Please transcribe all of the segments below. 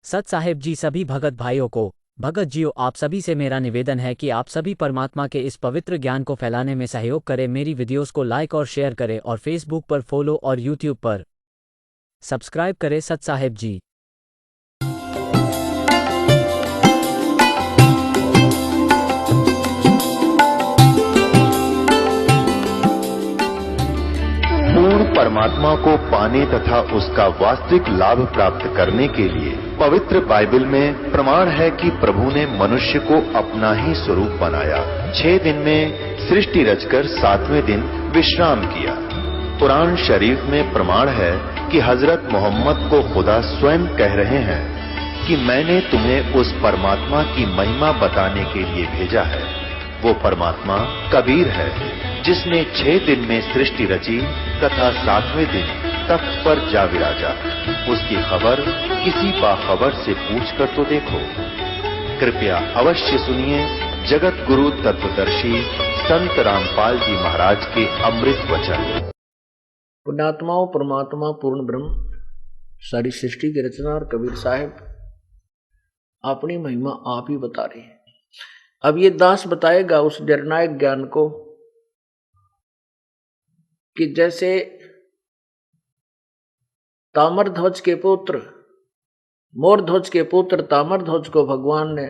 सत साहेब जी, सभी भगत भाइयों को, भगत जियो, आप सभी से मेरा निवेदन है कि आप सभी परमात्मा के इस पवित्र ज्ञान को फैलाने में सहयोग करें। मेरी वीडियोस को लाइक और शेयर करें और फेसबुक पर फॉलो और यूट्यूब पर सब्सक्राइब करें। सत साहेब जी। पूर्ण परमात्मा को पाने तथा उसका वास्तविक लाभ प्राप्त करने के लिए पवित्र बाइबल में प्रमाण है कि प्रभु ने मनुष्य को अपना ही स्वरूप बनाया। 6 दिन में सृष्टि रचकर 7वें दिन विश्राम किया। कुरान शरीफ में प्रमाण है कि हजरत मोहम्मद को खुदा स्वयं कह रहे हैं कि मैंने तुम्हें उस परमात्मा की महिमा बताने के लिए भेजा है। वो परमात्मा कबीर है जिसने 6 दिन में सृष्टि रची तथा 7वें दिन तख्त पर जा विराजा। उसकी खबर किसी बाखबर से पूछ कर तो देखो। कृपया अवश्य सुनिए जगत गुरु तत्वदर्शी संत रामपाल जी महाराज के अमृत वचन। पुण्यात्माओं, परमात्मा पूर्ण ब्रह्म सारी सृष्टि की रचना और कबीर साहब अपनी महिमा आप ही बता रहे हैं। अब ये दास बताएगा उस निर्णायक ज्ञान को कि जैसे ताम्रध्वज के पुत्र, मोरध्वज के पुत्र ताम्रध्वज को भगवान ने,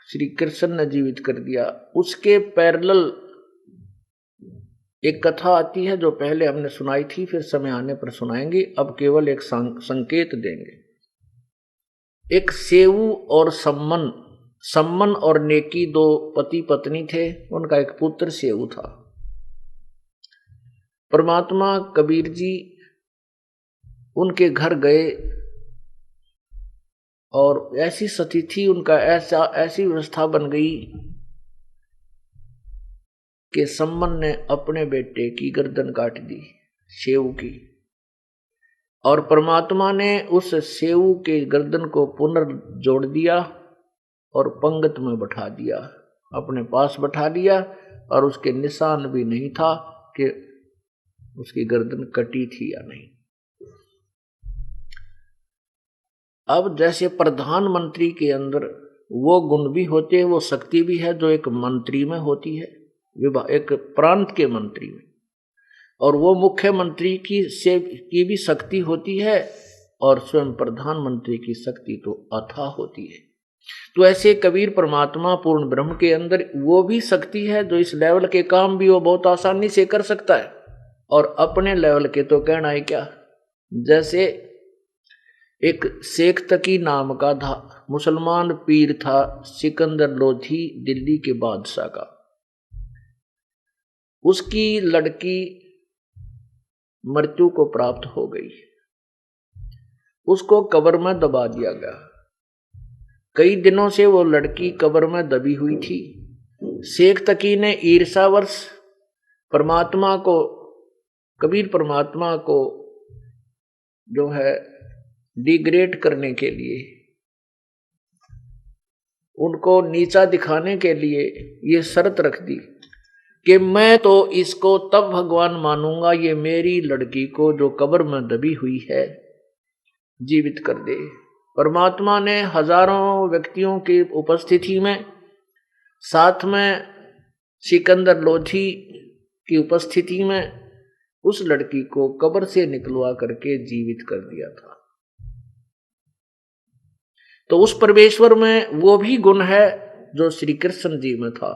श्री कृष्ण ने जीवित कर दिया। उसके पैरेलल एक कथा आती है जो पहले हमने सुनाई थी, फिर समय आने पर सुनाएंगे। अब केवल एक संकेत देंगे। एक सेऊ और सम्मन और नेकी दो पति पत्नी थे। उनका एक पुत्र सेऊ था। परमात्मा कबीर जी उनके घर गए और ऐसी स्थिति थी, उनका ऐसी व्यवस्था बन गई कि सम्मन ने अपने बेटे की गर्दन काट दी, सेऊ की, और परमात्मा ने उस सेऊ के गर्दन को पुनर्जोड़ दिया और पंगत में बैठा दिया, अपने पास बैठा दिया, और उसके निशान भी नहीं था कि उसकी गर्दन कटी थी या नहीं। अब जैसे प्रधानमंत्री के अंदर वो गुण भी होते हैं, वो शक्ति भी है जो एक मंत्री में होती है, एक प्रांत के मंत्री में, और वो मुख्यमंत्री की भी शक्ति होती है, और स्वयं प्रधानमंत्री की शक्ति तो अथाह होती है। तो ऐसे कबीर परमात्मा पूर्ण ब्रह्म के अंदर वो भी शक्ति है जो इस लेवल के काम भी वो बहुत आसानी से कर सकता है, और अपने लेवल के तो कहना है क्या। जैसे एक शेख तकी नाम का था, मुसलमान पीर था, सिकंदर लोधी दिल्ली के बादशाह का। उसकी लड़की मृत्यु को प्राप्त हो गई, उसको कब्र में दबा दिया गया। कई दिनों से वो लड़की कब्र में दबी हुई थी। शेख तकी ने ईर्ष्यावश परमात्मा को, कबीर परमात्मा को जो है डिग्रेड करने के लिए, उनको नीचा दिखाने के लिए ये शर्त रख दी कि मैं तो इसको तब भगवान मानूंगा ये मेरी लड़की को जो कब्र में दबी हुई है जीवित कर दे। परमात्मा ने हजारों व्यक्तियों की उपस्थिति में, साथ में सिकंदर लोधी की उपस्थिति में, उस लड़की को कब्र से निकलवा करके जीवित कर दिया था। तो उस परमेश्वर में वो भी गुण है जो श्री कृष्ण जी में था,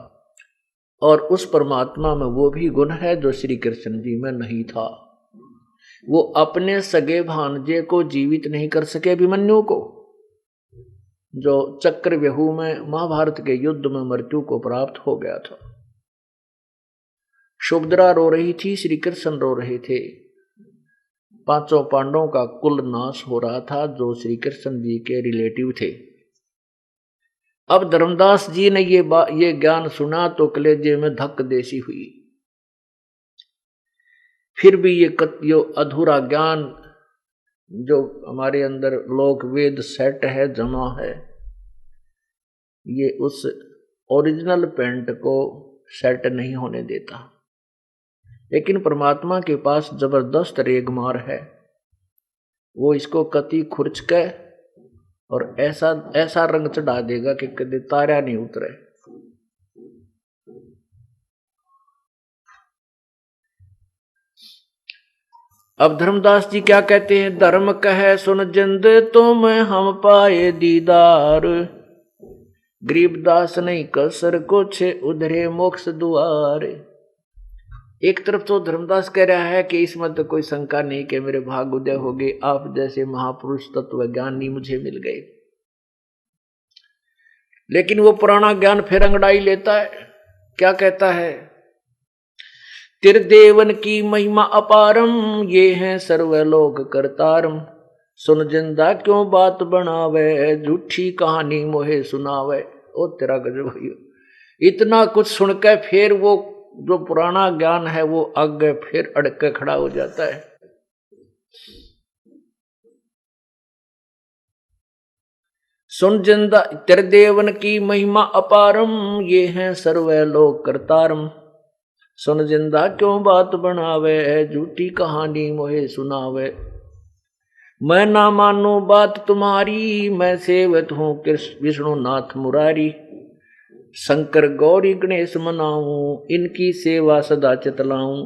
और उस परमात्मा में वो भी गुण है जो श्री कृष्ण जी में नहीं था। वो अपने सगे भांजे को जीवित नहीं कर सके, अभिमन्यु को, जो चक्रव्यूह में महाभारत के युद्ध में मृत्यु को प्राप्त हो गया था। सुभद्रा रो रही थी, श्री कृष्ण रो रहे थे। 5 पांडवों का कुल नाश हो रहा था जो श्री कृष्ण जी के रिलेटिव थे। अब धर्मदास जी ने ये ज्ञान सुना तो कलेजे में धक देसी हुई। फिर भी ये अधूरा ज्ञान जो हमारे अंदर लोक वेद सेट है, जमा है, ये उस ओरिजिनल पेंट को सेट नहीं होने देता। लेकिन परमात्मा के पास जबरदस्त रेगमार है, वो इसको कति खुर्च के और ऐसा ऐसा रंग चढ़ा देगा कि कभी तारा नहीं उतरे। अब धर्मदास जी क्या कहते हैं, धर्म कहे सुन जिंद तुम हम पाए दीदार, गरीबदास नहीं कसर कुछ उधरे मोक्ष द्वार। एक तरफ तो धर्मदास कह रहा है कि इसमें तो कोई शंका नहीं कि मेरे भाग उदय हो गए, आप जैसे महापुरुष तत्व ज्ञानी मुझे मिल गए। लेकिन वो पुराना ज्ञान फिर अंगड़ाई लेता है, क्या कहता है, त्रिदेवन की महिमा अपारम, ये है सर्वलोक करतारम, सुन जिंदा क्यों बात बनावे, झूठी कहानी मोहे सुनावे। ओ तेरा गजब भैया, इतना कुछ सुनकर फिर वो जो पुराना ज्ञान है वो आगे फिर अड़क के खड़ा हो जाता है। सुन जिंदा त्रिदेवन की महिमा अपारम, ये है सर्वलोक करतारम, सुन जिंदा क्यों बात बनावे, झूठी कहानी मोहे सुनावे। मैं ना मानू बात तुम्हारी, मैं सेवत हूँ कृष्ण विष्णु नाथ मुरारी, शंकर गौरी गणेश मनाऊं, इनकी सेवा सदा चितलाऊं।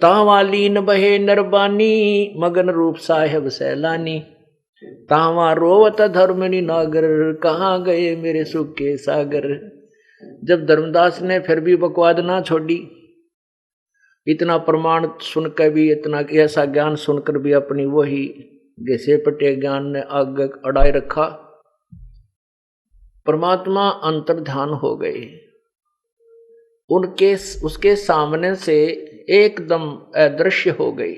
तावा लीन बहे नरबानी, मगन रूप साहेब सैलानी, तावा रोवत धर्मनि नागर, कहाँ गए मेरे सुख के सागर। जब धर्मदास ने फिर भी बकवाद ना छोड़ी, इतना प्रमाण सुनकर भी, इतना ऐसा ज्ञान सुनकर भी अपनी वही घिसे पटे ज्ञान ने आगे अड़ाए रखा। परमात्मा अंतर्ध्यान हो गए, उसके सामने से एकदम अदृश्य हो गई।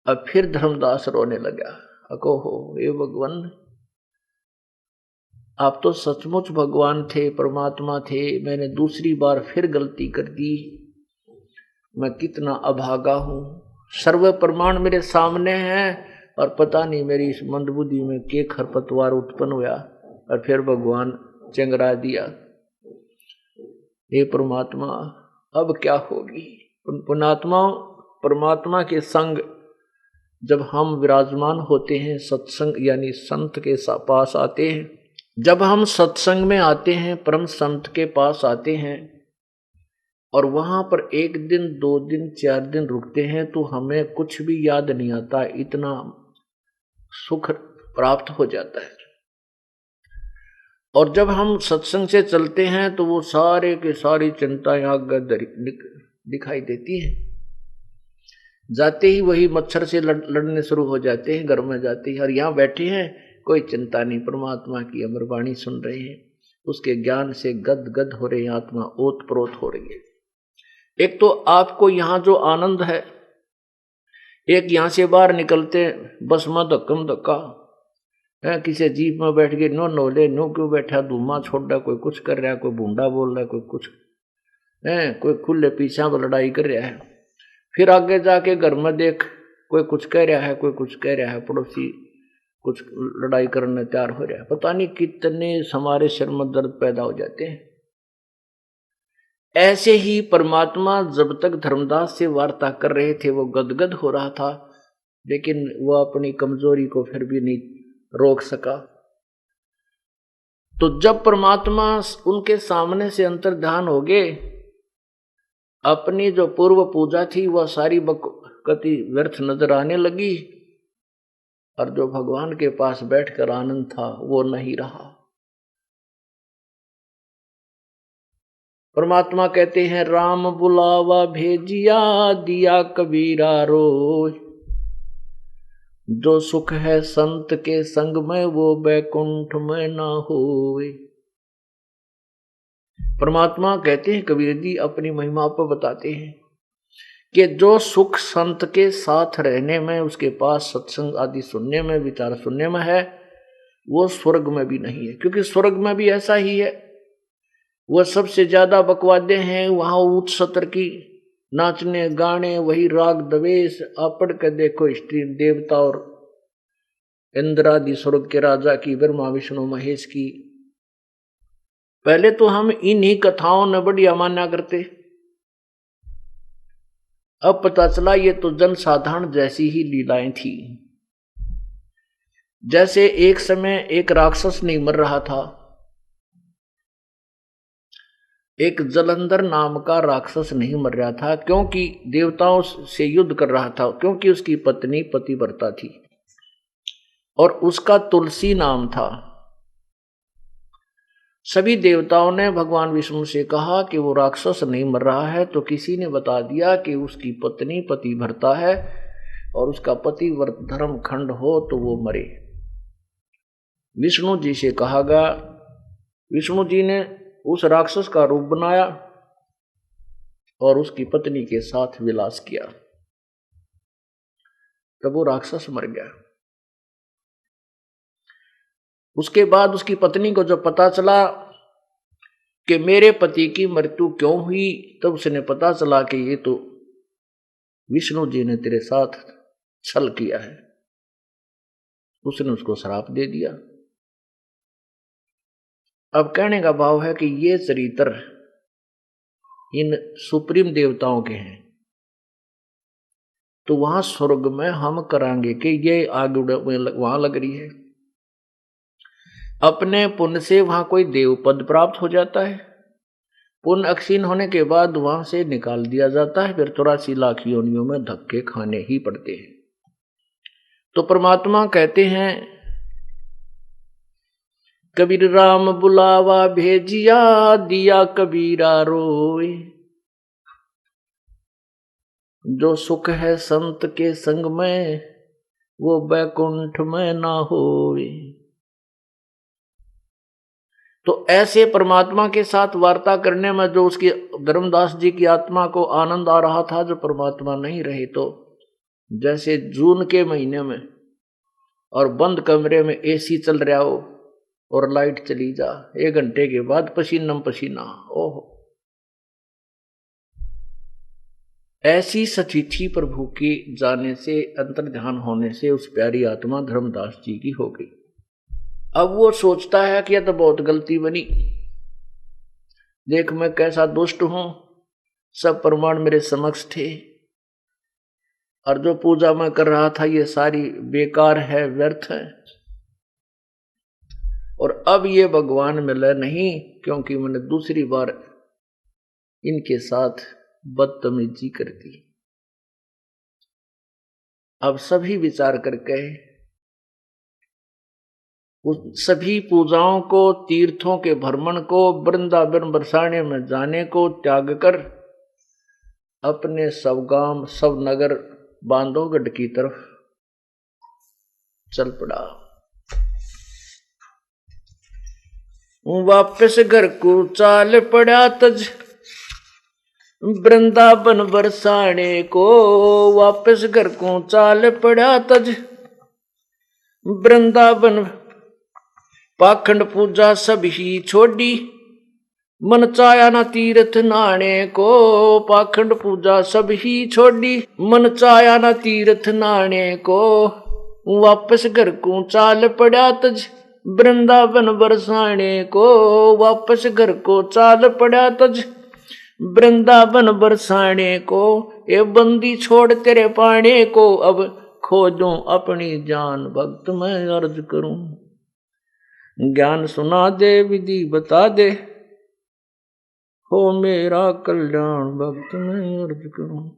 अब फिर धर्मदास रोने लगा, अको हो हे भगवान, आप तो सचमुच भगवान थे, परमात्मा थे, मैंने दूसरी बार फिर गलती कर दी, मैं कितना अभागा हूं। सर्व प्रमाण मेरे सामने हैं और पता नहीं मेरी इस मंदबुद्धि में के खरपतवार उत्पन्न हुआ और फिर भगवान चंगरा दिया। हे परमात्मा अब क्या होगी। परमात्मा के संग जब हम विराजमान होते हैं, सत्संग यानी संत के पास आते हैं, जब हम सत्संग में आते हैं, परम संत के पास आते हैं और वहां पर 1 दिन 2 दिन 4 दिन रुकते हैं तो हमें कुछ भी याद नहीं आता, इतना सुख प्राप्त हो जाता है। और जब हम सत्संग से चलते हैं तो वो सारे के सारी चिंताएं आगे दिखाई देती हैं। जाते ही वही मच्छर से लड़ने शुरू हो जाते हैं, घर में जाते ही, और यहाँ बैठे हैं कोई चिंता नहीं, परमात्मा की अमर वाणी सुन रहे हैं, उसके ज्ञान से गद गद हो रही आत्मा ओत प्रोत हो रही है। एक तो आपको यहाँ जो आनंद है, एक यहाँ से बाहर निकलते बस में धक्कम धक्का है, किसी जीप में बैठ गए, नो नोले नो क्यों बैठा, धुआं छोड़ रहा, कोई कुछ कर रहा है, कोई भूंडा बोल रहा है, कोई कुछ है, कोई खुले पीछा में लड़ाई कर रहा है। फिर आगे जाके घर में देख, कोई कुछ कह रहा है, कोई कुछ कह रहा है, पड़ोसी कुछ लड़ाई करने तैयार हो रहा है, पता नहीं कितने हमारे सिर में दर्द पैदा हो जाते हैं। ऐसे ही परमात्मा जब तक धर्मदास से वार्ता कर रहे थे वो गदगद हो रहा था, लेकिन वो अपनी कमजोरी को फिर भी नहीं रोक सका। तो जब परमात्मा उनके सामने से अंतर्ध्यान हो गए, अपनी जो पूर्व पूजा थी वह सारी बकती व्यर्थ नजर आने लगी और जो भगवान के पास बैठकर आनंद था वो नहीं रहा। परमात्मा कहते हैं, राम बुलावा भेजिया दिया कबीरा रोय, जो सुख है संत के संग में वो बैकुंठ में ना होए। परमात्मा कहते हैं, कबीर जी अपनी महिमा पर बताते हैं कि जो सुख संत के साथ रहने में, उसके पास सत्संग आदि सुनने में, विचार सुनने में है, वो स्वर्ग में भी नहीं है। क्योंकि स्वर्ग में भी ऐसा ही है, वह सबसे ज्यादा बकवादे हैं, वहां उच्च सत्र की नाचने गाने, वही राग दवेश, आप पढ़ कर देखो स्त्री देवता और इंद्रादि स्वर्ग के राजा की, ब्रह्मा विष्णु महेश की। पहले तो हम इन्हीं कथाओं ने बढ़िया माना करते, अब पता चला ये तो जन साधारण जैसी ही लीलाएं थी। जैसे एक समय एक राक्षस नहीं मर रहा था, एक जलंधर नाम का राक्षस नहीं मर रहा था, क्योंकि देवताओं से युद्ध कर रहा था, क्योंकि उसकी पत्नी पतिव्रता थी और उसका तुलसी नाम था। सभी देवताओं ने भगवान विष्णु से कहा कि वो राक्षस नहीं मर रहा है, तो किसी ने बता दिया कि उसकी पत्नी पतिव्रता है और उसका पतिव्रत धर्म खंड हो तो वो मरे। विष्णु जी से कहा गया, विष्णु जी ने उस राक्षस का रूप बनाया और उसकी पत्नी के साथ विलास किया, तब वो राक्षस मर गया। उसके बाद उसकी पत्नी को जब पता चला कि मेरे पति की मृत्यु क्यों हुई, तब उसने पता चला कि ये तो विष्णु जी ने तेरे साथ छल किया है। उसने उसको श्राप दे दिया। अब कहने का भाव है कि ये चरित्र इन सुप्रीम देवताओं के हैं, तो वहां स्वर्ग में हम करांगे कि ये आग वहां लग रही है। अपने पुण्य से वहां कोई देव पद प्राप्त हो जाता है, पुण्य अक्षीण होने के बाद वहां से निकाल दिया जाता है, फिर 84 लाख योनियों में धक्के खाने ही पड़ते हैं। तो परमात्मा कहते हैं, कबीर राम बुलावा भेजिया, दिया कबीरा रोए, जो सुख है संत के संग में, वो बैकुंठ में ना होए। तो ऐसे परमात्मा के साथ वार्ता करने में जो उसकी धर्मदास जी की आत्मा को आनंद आ रहा था, जो परमात्मा नहीं रहे, तो जैसे जून के महीने में और बंद कमरे में एसी चल रहा हो और लाइट चली जा, 1 घंटे के बाद पसीना पसीना, ओहो, ऐसी स्थिति प्रभु की जाने से, अंतर ध्यान होने से उस प्यारी आत्मा धर्मदास जी की हो गई। अब वो सोचता है कि यह तो बहुत गलती बनी, देख मैं कैसा दुष्ट हूं, सब प्रमाण मेरे समक्ष थे और जो पूजा मैं कर रहा था ये सारी बेकार है, व्यर्थ है, और अब ये भगवान मिले नहीं, क्योंकि मैंने दूसरी बार इनके साथ बदतमीजी कर दी। अब सभी विचार करके उस सभी पूजाओं को, तीर्थों के भ्रमण को, वृंदावन बरसाने में जाने को त्याग कर अपने सब गांव सब नगर बांधवगढ़ की तरफ चल पड़ा। वापस घर को चाल पड़ा तज, वृंदावन बरसाने को, वापस घर को चाल पड़ा तज, वृंदावन पाखंड पूजा सब ही छोड़ी, मन चाया ना तीर्थ नाने को, पाखंड पूजा सब ही छोड़ी, मन चाया ना तीर्थ नाने को, वापस घर को चाल पड़ा तज, वृंदावन बरसाने को, वापस घर को चाल पड़ा तज, वृंदावन बरसाने को, ये बंदी छोड़ तेरे पाने को, अब खोजूं अपनी जान, भक्त मैं अर्ज करूं, ज्ञान सुना दे विधि बता दे, हो मेरा कल्याण भक्त मैं अर्ज करूं।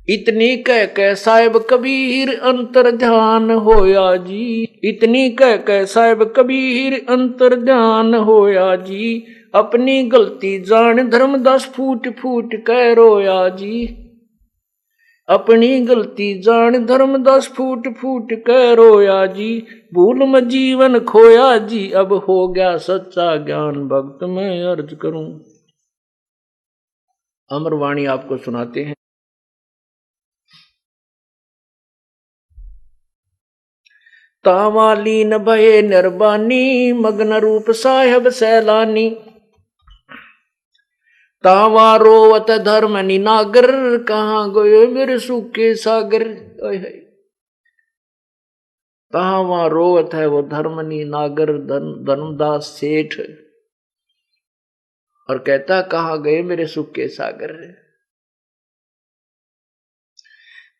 इतनी कह साहिब कबीर अंतर ध्यान होया जी, इतनी कह साहिब कबीर अंतर ध्यान होया जी, अपनी गलती जान धर्मदास फूट फूट कह रोया जी, अपनी गलती जान धर्मदास फूट फूट कह रोया जी, भूल में जीवन खोया जी, अब हो गया सच्चा ज्ञान भक्त मैं अर्ज करूं। अमरवाणी आपको सुनाते हैं। तावालीन भये निर्बानी, मग्न रूप साहेब सैलानी, तावा रोवत धर्म निनागर, कहाँ गयो मेरे सूखे सागर। तावा रोवत है वो धर्मनी नागर, धर्मदास सेठ, और कहता कहाँ गए मेरे सूखे सागर।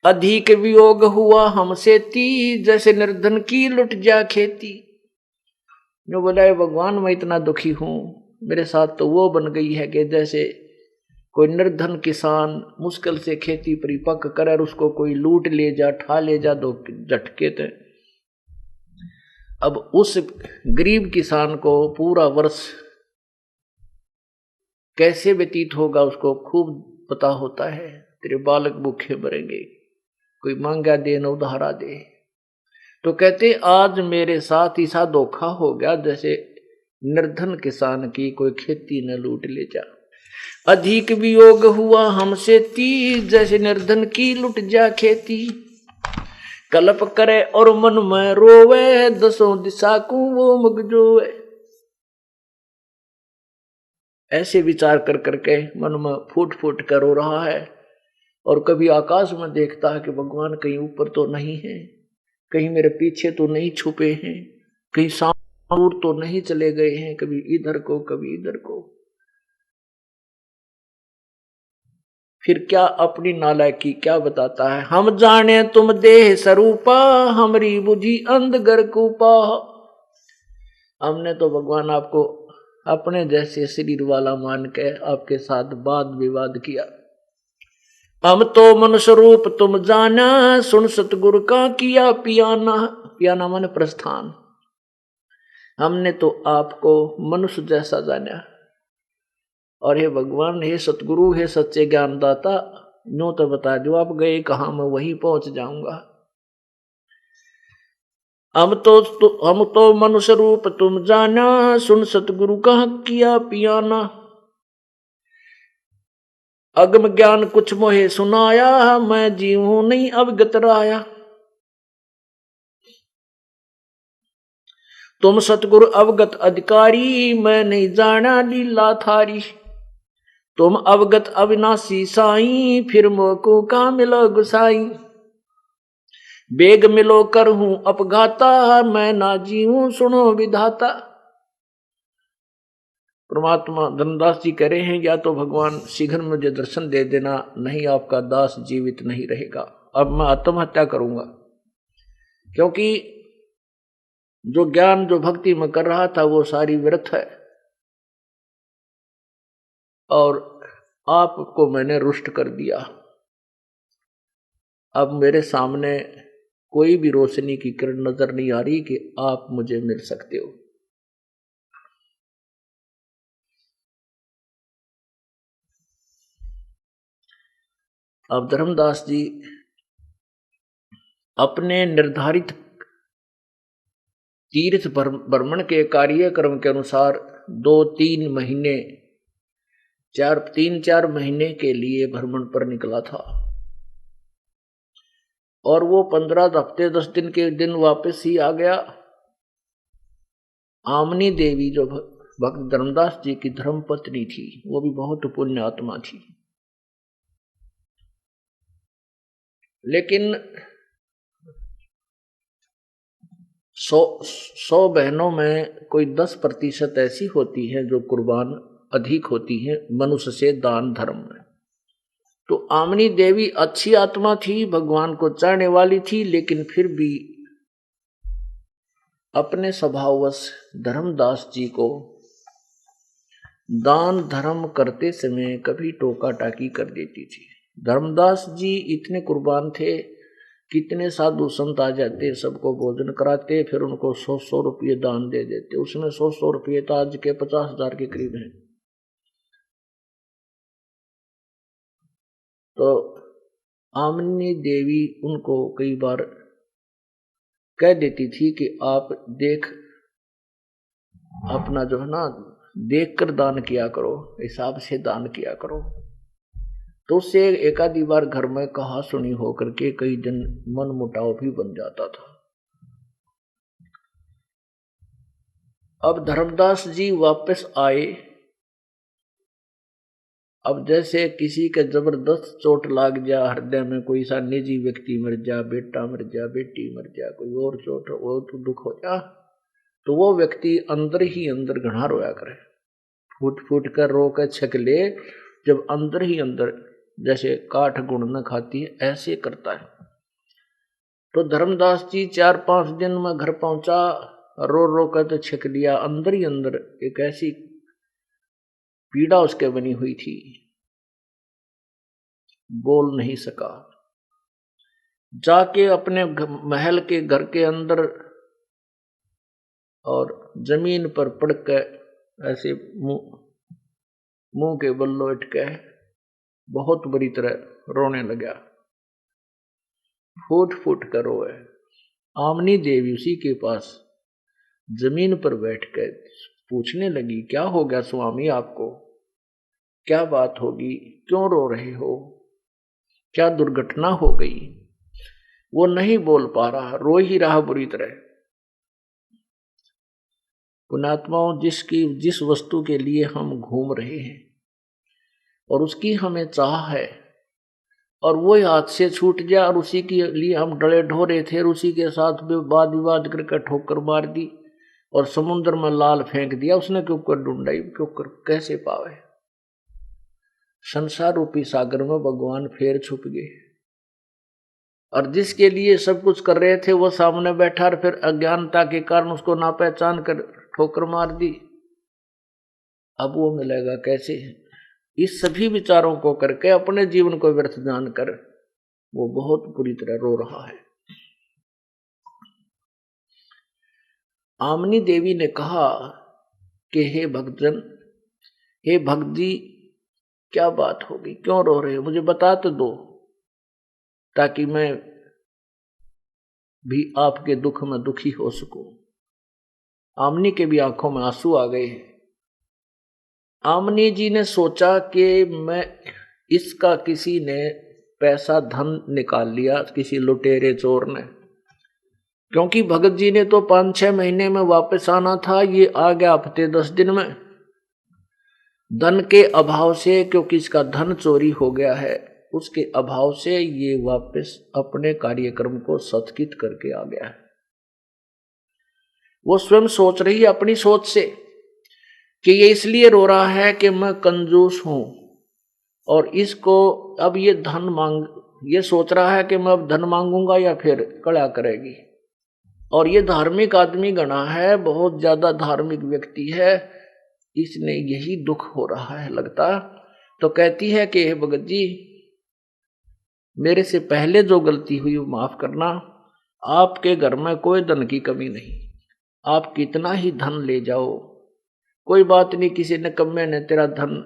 अधिक वियोग हुआ हमसे ती, जैसे निर्धन की लुट जा खेती। जो बोला है भगवान मैं इतना दुखी हूं, मेरे साथ तो वो बन गई है कि जैसे कोई निर्धन किसान मुश्किल से खेती परिपक्व करे और उसको कोई लूट ले जा, ठा ले जा दो झटके थे। अब उस गरीब किसान को पूरा वर्ष कैसे व्यतीत होगा उसको खूब पता होता है। तेरे बालक भूखे मरेंगे, कोई मांगा दे न उधारा दे। तो कहते आज मेरे साथ ऐसा धोखा हो गया जैसे निर्धन किसान की कोई खेती न लूट ले जा। अधिक वियोग हुआ हमसे ती, जैसे निर्धन की लुट जा खेती। कल्प करे और मन में रोवे, दसों दिशा को वो मगजोवे। ऐसे विचार कर करके मन में फूट फूट कर रो रहा है। और कभी आकाश में देखता है कि भगवान कहीं ऊपर तो नहीं है, कहीं मेरे पीछे तो नहीं छुपे हैं, कहीं दूर तो नहीं चले गए हैं, कभी इधर को कभी इधर को। फिर क्या अपनी नालायकी क्या बताता है, हम जाने तुम देह स्वरूपा, हमारी बुझी अंधगर कूपा। हमने तो भगवान आपको अपने जैसे शरीर वाला मान के आपके साथ वाद विवाद किया। हम तो मनुष्य रूप तुम जाना, सुन सतगुरु का किया पियाना। पियाना माने प्रस्थान। हमने तो आपको मनुष्य जैसा जाना। और हे भगवान, हे सतगुरु, हे सच्चे ज्ञानदाता, नो तो बता दो आप गए कहां, मैं वहीं पहुंच जाऊंगा। हम तो मनुष्य रूप तुम जाना, सुन सतगुरु का किया पियाना। अगम ज्ञान कुछ मोहे सुनाया, मैं जीव हूं नहीं अवगत राया। तुम सतगुरु अवगत अधिकारी, मैं नहीं जाना लीला थारी। तुम अवगत अविनाशी साई, फिर मोको का मिलो गुसाई। बेग मिलो कर हूं अपघाता, मैं ना जीऊं सुनो विधाता। परमात्मा धर्मदास जी कह रहे हैं, या तो भगवान शीघ्र मुझे दर्शन दे देना, नहीं आपका दास जीवित नहीं रहेगा। अब मैं आत्महत्या करूंगा, क्योंकि जो ज्ञान जो भक्ति में कर रहा था वो सारी व्यर्थ है, और आपको मैंने रुष्ट कर दिया। अब मेरे सामने कोई भी रोशनी की किरण नजर नहीं आ रही कि आप मुझे मिल सकते हो। अब धर्मदास जी अपने निर्धारित तीर्थ भ्रमण के कार्यक्रम के अनुसार 2-3 महीने 3-4 महीने के लिए भ्रमण पर निकला था, और वो 15 हफ्ते 10 दिन के दिन वापस ही आ गया। आमनी देवी जो भक्त धर्मदास जी की धर्म पत्नी थी, वो भी बहुत पुण्य आत्मा थी, लेकिन 100 बहनों में कोई 10% ऐसी होती हैं जो कुर्बान अधिक होती हैं मनुष्य से दान धर्म में। तो आमनी देवी अच्छी आत्मा थी, भगवान को चाहने वाली थी, लेकिन फिर भी अपने स्वभाववश धर्मदास जी को दान धर्म करते समय कभी टोका टाकी कर देती थी। धर्मदास जी इतने कुर्बान थे, कितने साधु संत आ जाते, सबको भोजन कराते, फिर उनको 100 रुपये दान दे देते। उसमें 100 रुपये तो आज के 50,000 के करीब हैं। तो आमनी देवी उनको कई बार कह देती थी कि आप देख अपना जो है ना, देख कर दान किया करो, हिसाब से दान किया करो। तो उससे एक आधी बार घर में कहा सुनी होकर के कई दिन मन मुटाव भी बन जाता था। अब धर्मदास जी वापस आए। अब जैसे किसी के जबरदस्त चोट लाग जा हृदय में, कोई सा निजी व्यक्ति मर जा, बेटा मर जा, बेटी मर जा, कोई और चोट वो तो दुख हो जा, तो वो व्यक्ति अंदर ही अंदर घना रोया करे, फूट फूट कर रो कर छक ले। जब अंदर ही अंदर जैसे काठ गुण न खाती है, ऐसे करता है। तो धर्मदास जी 4-5 दिन में घर पहुंचा, रो रो कर तो छिक लिया। अंदर ही अंदर एक ऐसी पीड़ा उसके बनी हुई थी, बोल नहीं सका। जाके अपने महल के घर के अंदर और जमीन पर पड़कर ऐसे मुंह के बल लौट के बहुत बुरी तरह रोने लगा, फूट फूट कर रोए। आमनी देवी उसी के पास जमीन पर बैठकर पूछने लगी, क्या हो गया स्वामी आपको, क्या बात होगी, क्यों रो रहे हो, क्या दुर्घटना हो गई। वो नहीं बोल पा रहा, रो ही रहा बुरी तरह। पुण्यात्माओं, जिस वस्तु के लिए हम घूम रहे हैं और उसकी हमें चाह है और वो हाथ से छूट गया और उसी के लिए हम डरे ढोरे थे और उसी के साथ वाद विवाद करके ठोकर मार दी और समुद्र में लाल फेंक दिया, उसने क्यों कर ढूंढाई, क्यों कर कैसे पावे। संसार रूपी सागर में भगवान फिर छुप गए और जिसके लिए सब कुछ कर रहे थे वो सामने बैठा और फिर अज्ञानता के कारण उसको ना पहचान कर ठोकर मार दी। अब वो मिलेगा कैसे। इस सभी विचारों को करके अपने जीवन को व्यर्थ जानकर वो बहुत बुरी तरह रो रहा है। आमनी देवी ने कहा कि हे भक्तजन, हे भक्त जी, क्या बात होगी, क्यों रो रहे हो, मुझे बता तो दो ताकि मैं भी आपके दुख में दुखी हो सकूं। आमनी के भी आंखों में आंसू आ गए। आमनी जी ने सोचा कि मैं इसका किसी ने पैसा धन निकाल लिया, किसी लुटेरे चोर ने, क्योंकि भगत जी ने तो 5-6 महीने में वापस आना था, ये आ गया हफ्ते 10 दिन में। धन के अभाव से, क्योंकि इसका धन चोरी हो गया है, उसके अभाव से ये वापस अपने कार्यक्रम को सत्कित करके आ गया है। वो स्वयं सोच रही है अपनी सोच से कि ये इसलिए रो रहा है कि मैं कंजूस हूं और इसको अब ये धन मांग, ये सोच रहा है कि मैं अब धन मांगूंगा या फिर कड़ा करेगी। और ये धार्मिक आदमी गणा है, बहुत ज्यादा धार्मिक व्यक्ति है, इसने यही दुख हो रहा है लगता। तो कहती है कि हे भगत जी, मेरे से पहले जो गलती हुई वो माफ करना। आपके घर में कोई धन की कमी नहीं, आप कितना ही धन ले जाओ, कोई बात नहीं, किसी निकम्मे ने तेरा धन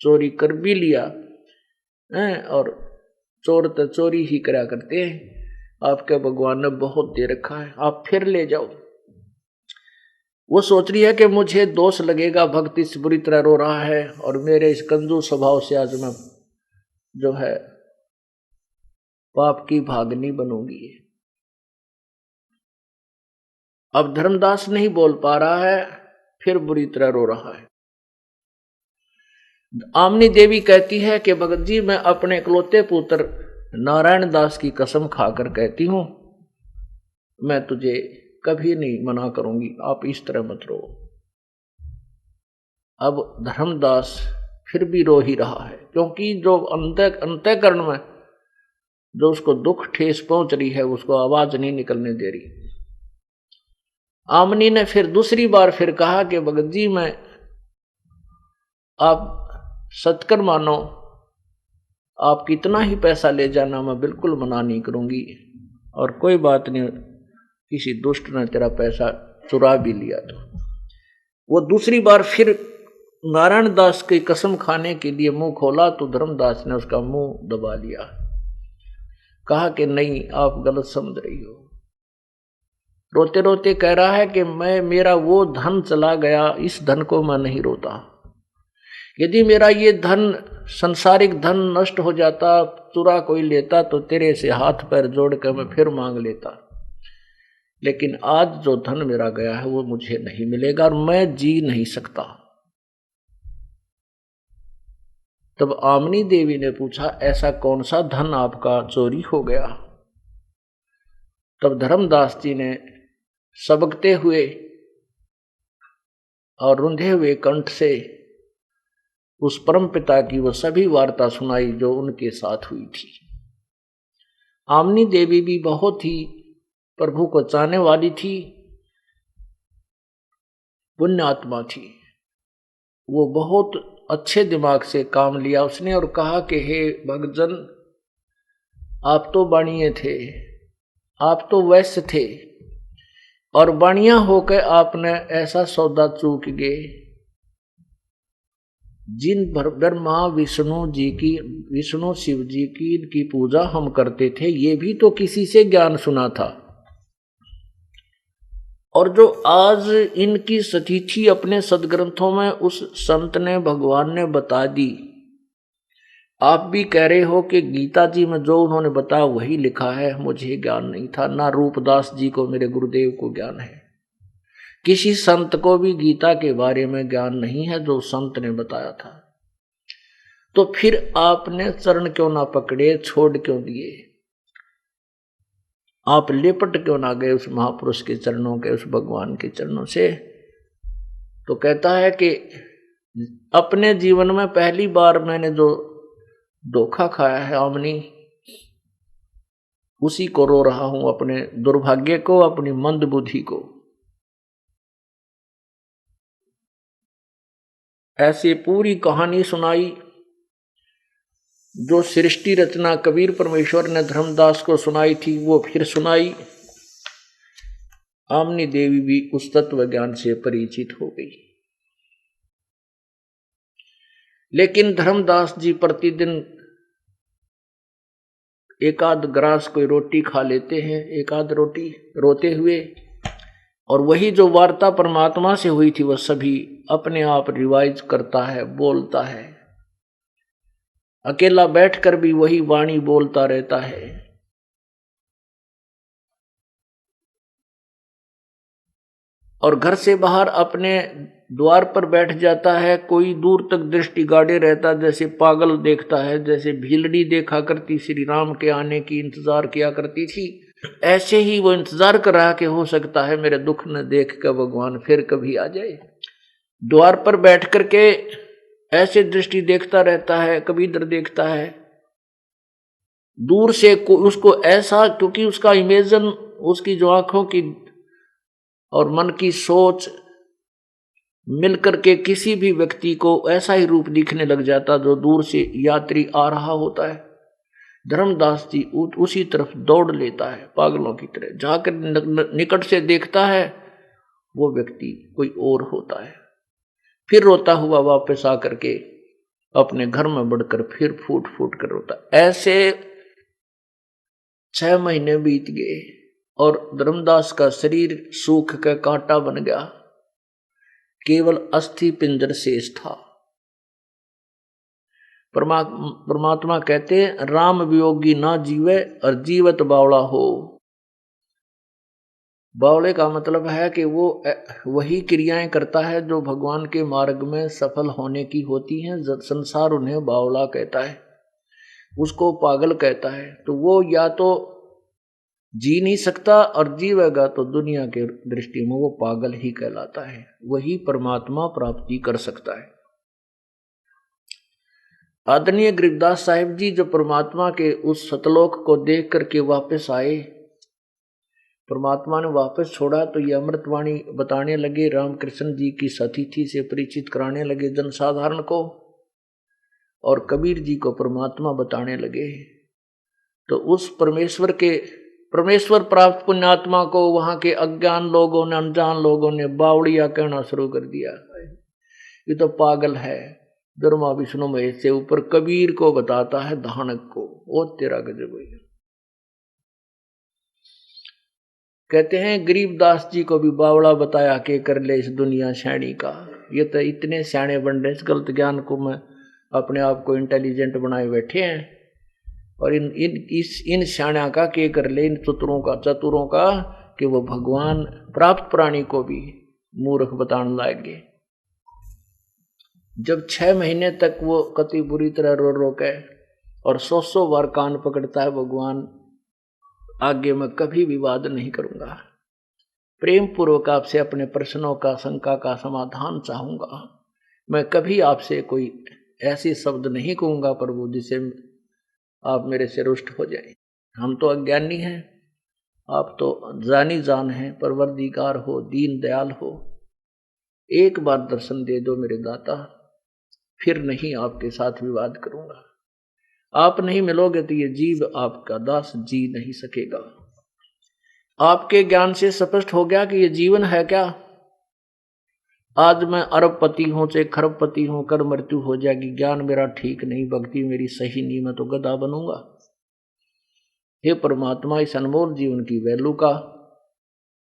चोरी कर भी लिया है, और चोर तो चोरी ही करा करते हैं, आपके भगवान ने बहुत दे रखा है, आप फिर ले जाओ। वो सोच रही है कि मुझे दोष लगेगा, भक्त इस बुरी तरह रो रहा है और मेरे इस कंजूस स्वभाव से आज मैं जो है पाप की भागनी बनूंगी। अब धर्मदास नहीं बोल पा रहा है, फिर बुरी तरह रो रहा है। आमनी देवी कहती है कि भगत जी, मैं अपने इकलौते पुत्र नारायण दास की कसम खाकर कहती हूं, मैं तुझे कभी नहीं मना करूंगी, आप इस तरह मत रो। अब धर्मदास फिर भी रो ही रहा है, क्योंकि जो अंतःकरण में जो उसको दुख ठेस पहुंच रही है उसको आवाज नहीं निकलने दे रही। आमनी ने फिर दूसरी बार फिर कहा कि भगत जी, मैं आप सत्कर मानो, आप कितना ही पैसा ले जाना, मैं बिल्कुल मना नहीं करूंगी, और कोई बात नहीं, किसी दुष्ट ने तेरा पैसा चुरा भी लिया तो। वो दूसरी बार फिर नारायण दास की कसम खाने के लिए मुंह खोला तो धर्मदास ने उसका मुंह दबा लिया, कहा कि नहीं, आप गलत समझ रही हो। रोते रोते कह रहा है कि मेरा वो धन चला गया, इस धन को मैं नहीं रोता। यदि मेरा ये धन, संसारिक धन नष्ट हो जाता, चुरा कोई लेता, तो तेरे से हाथ पैर जोड़ कर मैं फिर मांग लेता, लेकिन आज जो धन मेरा गया है वो मुझे नहीं मिलेगा और मैं जी नहीं सकता। तब आमनी देवी ने पूछा, ऐसा कौन सा धन आपका चोरी हो गया। तब धर्मदास जी ने सबकते हुए और रुंधे हुए कंठ से उस परम पिता की वो सभी वार्ता सुनाई जो उनके साथ हुई थी। आमनी देवी भी बहुत ही प्रभु को चाहने वाली थी, पुण्य आत्मा थी। वो बहुत अच्छे दिमाग से काम लिया उसने और कहा कि हे भक्तजन, आप तो बाणिये थे, आप तो वैश्य थे, और बाणिया होकर आपने ऐसा सौदा चूक गए। जिन ब्रह्मा विष्णु शिव जी की इनकी पूजा हम करते थे, ये भी तो किसी से ज्ञान सुना था, और जो आज इनकी सतीथि अपने सदग्रंथों में उस संत ने भगवान ने बता दी। आप भी कह रहे हो कि गीता जी में जो उन्होंने बताया वही लिखा है, मुझे ज्ञान नहीं था, ना रूपदास जी को मेरे गुरुदेव को ज्ञान है, किसी संत को भी गीता के बारे में ज्ञान नहीं है जो संत ने बताया था। तो फिर आपने चरण क्यों ना पकड़े, छोड़ क्यों दिए, आप लिपट क्यों ना गए उस महापुरुष के चरणों के, उस भगवान के चरणों से। तो कहता है कि अपने जीवन में पहली बार मैंने जो धोखा खाया है आमनी, उसी को रो रहा हूं, अपने दुर्भाग्य को, अपनी मंद बुद्धि को। ऐसी पूरी कहानी सुनाई जो सृष्टि रचना कबीर परमेश्वर ने धर्मदास को सुनाई थी, वो फिर सुनाई। आमनी देवी भी उस तत्व ज्ञान से परिचित हो गई। लेकिन धर्मदास जी प्रतिदिन एक आध ग्रास कोई रोटी खा लेते हैं, एक आध रोटी रोते हुए, और वही जो वार्ता परमात्मा से हुई थी वह सभी अपने आप रिवाइज करता है, बोलता है। अकेला बैठकर भी वही वाणी बोलता रहता है। और घर से बाहर अपने द्वार पर बैठ जाता है, कोई दूर तक दृष्टि गाड़े रहता, जैसे पागल देखता है, जैसे भीलड़ी देखा करती श्री राम के आने की इंतजार किया करती थी, ऐसे ही वो इंतजार कर रहा कि हो सकता है मेरे दुख न देख कर भगवान फिर कभी आ जाए। द्वार पर बैठ करके ऐसे दृष्टि देखता रहता है, कभी इधर देखता है, दूर से उसको ऐसा, क्योंकि उसका इमेजन, उसकी जो आंखों की और मन की सोच मिलकर के किसी भी व्यक्ति को ऐसा ही रूप दिखने लग जाता जो दूर से यात्री आ रहा होता है। धर्मदास जी उसी तरफ दौड़ लेता है पागलों की तरह, जाकर निकट से देखता है वो व्यक्ति कोई और होता है। फिर रोता हुआ वापस आकर के अपने घर में बढ़कर फिर फूट फूट कर रोता। ऐसे 6 महीने बीत गए और धर्मदास का शरीर सूख का कांटा बन गया, केवल अस्थि पिंजर शेष था। परमात्मा कहते हैं, राम वियोगी ना जीवे और जीवत बावला हो। बावले का मतलब है कि वो वही क्रियाएं करता है जो भगवान के मार्ग में सफल होने की होती हैं। संसार उन्हें बावला कहता है, उसको पागल कहता है। तो वो या तो जी नहीं सकता और जीवेगा तो दुनिया के दृष्टि में वो पागल ही कहलाता है। वही परमात्मा प्राप्ति कर सकता है। आदरणीय गरीबदास साहिब जी जो परमात्मा के उस सतलोक को देख करके वापस आए, परमात्मा ने वापस छोड़ा तो ये अमृतवाणी बताने लगे, रामकृष्ण जी की सतीथि से परिचित कराने लगे जनसाधारण को, और कबीर जी को परमात्मा बताने लगे। तो उस परमेश्वर प्राप्त पुण्यात्मा को वहां के अज्ञान लोगों ने, अनजान लोगों ने बावड़िया कहना शुरू कर दिया, ये तो पागल है। ब्रह्मा विष्णु महेश से ऊपर कबीर को बताता है धानक को, वो तेरा गजब है। कहते हैं गरीबदास जी को भी बावड़ा बताया कि कर ले इस दुनिया शैणी का। ये तो इतने सियाणे बन रहे, इस गलत ज्ञान को में अपने आप को इंटेलिजेंट बनाए बैठे हैं, और इन सियाणा का के कर ले, इन चतुरों का कि वो भगवान प्राप्त प्राणी को भी मूर्ख बताने लागे। जब 6 महीने तक वो कति बुरी तरह रो रो के और 100 बार कान पकड़ता है, भगवान आगे मैं कभी विवाद नहीं करूंगा, प्रेम पूर्वक आपसे अपने प्रश्नों का, शंका का समाधान चाहूंगा, मैं कभी आपसे कोई ऐसे शब्द नहीं कहूंगा प्रभु जिसे आप मेरे से रुष्ट हो जाए। हम तो अज्ञानी हैं, आप तो जानी जान हैं, परवरदिगार हो, दीन दयाल हो। एक बार दर्शन दे दो मेरे दाता, फिर नहीं आपके साथ विवाद करूंगा। आप नहीं मिलोगे तो ये जीव आपका दास जी नहीं सकेगा। आपके ज्ञान से स्पष्ट हो गया कि ये जीवन है क्या। आज मैं अरबपति हूं चाहे खरबपति हूं, कर मृत्यु हो जाएगी, ज्ञान मेरा ठीक नहीं, भक्ति मेरी सही नहीं, मैं तो गधा बनूंगा। हे परमात्मा, इस अनमोल जीवन की वैल्यू का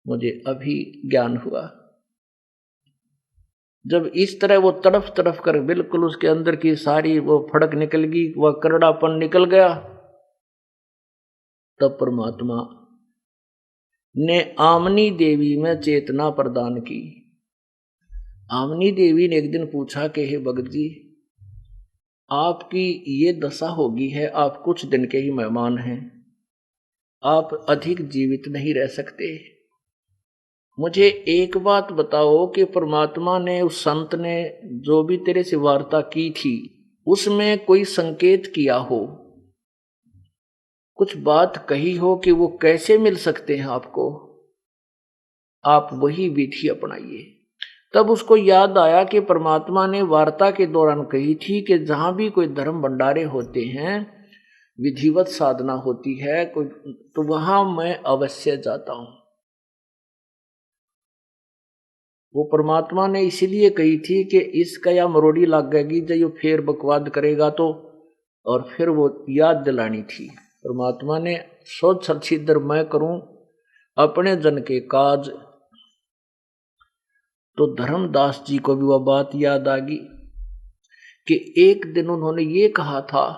मुझे अभी ज्ञान हुआ। जब इस तरह वो तड़फ तड़फ कर बिल्कुल उसके अंदर की सारी वो फड़क निकल गई, वह करड़ापन निकल गया, तब परमात्मा ने आमनी देवी में चेतना प्रदान की। आमनी देवी ने एक दिन पूछा कि हे भगत जी, आपकी ये दशा होगी है, आप कुछ दिन के ही मेहमान हैं, आप अधिक जीवित नहीं रह सकते। मुझे एक बात बताओ कि परमात्मा ने, उस संत ने जो भी तेरे से वार्ता की थी, उसमें कोई संकेत किया हो, कुछ बात कही हो कि वो कैसे मिल सकते हैं आपको, आप वही विधि अपनाइए। तब उसको याद आया कि परमात्मा ने वार्ता के दौरान कही थी कि जहां भी कोई धर्म भंडारे होते हैं, विधिवत साधना होती है कोई, तो वहां मैं अवश्य जाता हूं। वो परमात्मा ने इसीलिए कही थी कि इसका या मरोड़ी लग गएगी जब ये फिर बकवाद करेगा तो, और फिर वो याद दिलानी थी। परमात्मा ने सोच सलछिद्र मैं करूं अपने जन के काज, तो धर्मदास जी को भी वह बात याद आ गई कि एक दिन उन्होंने ये कहा था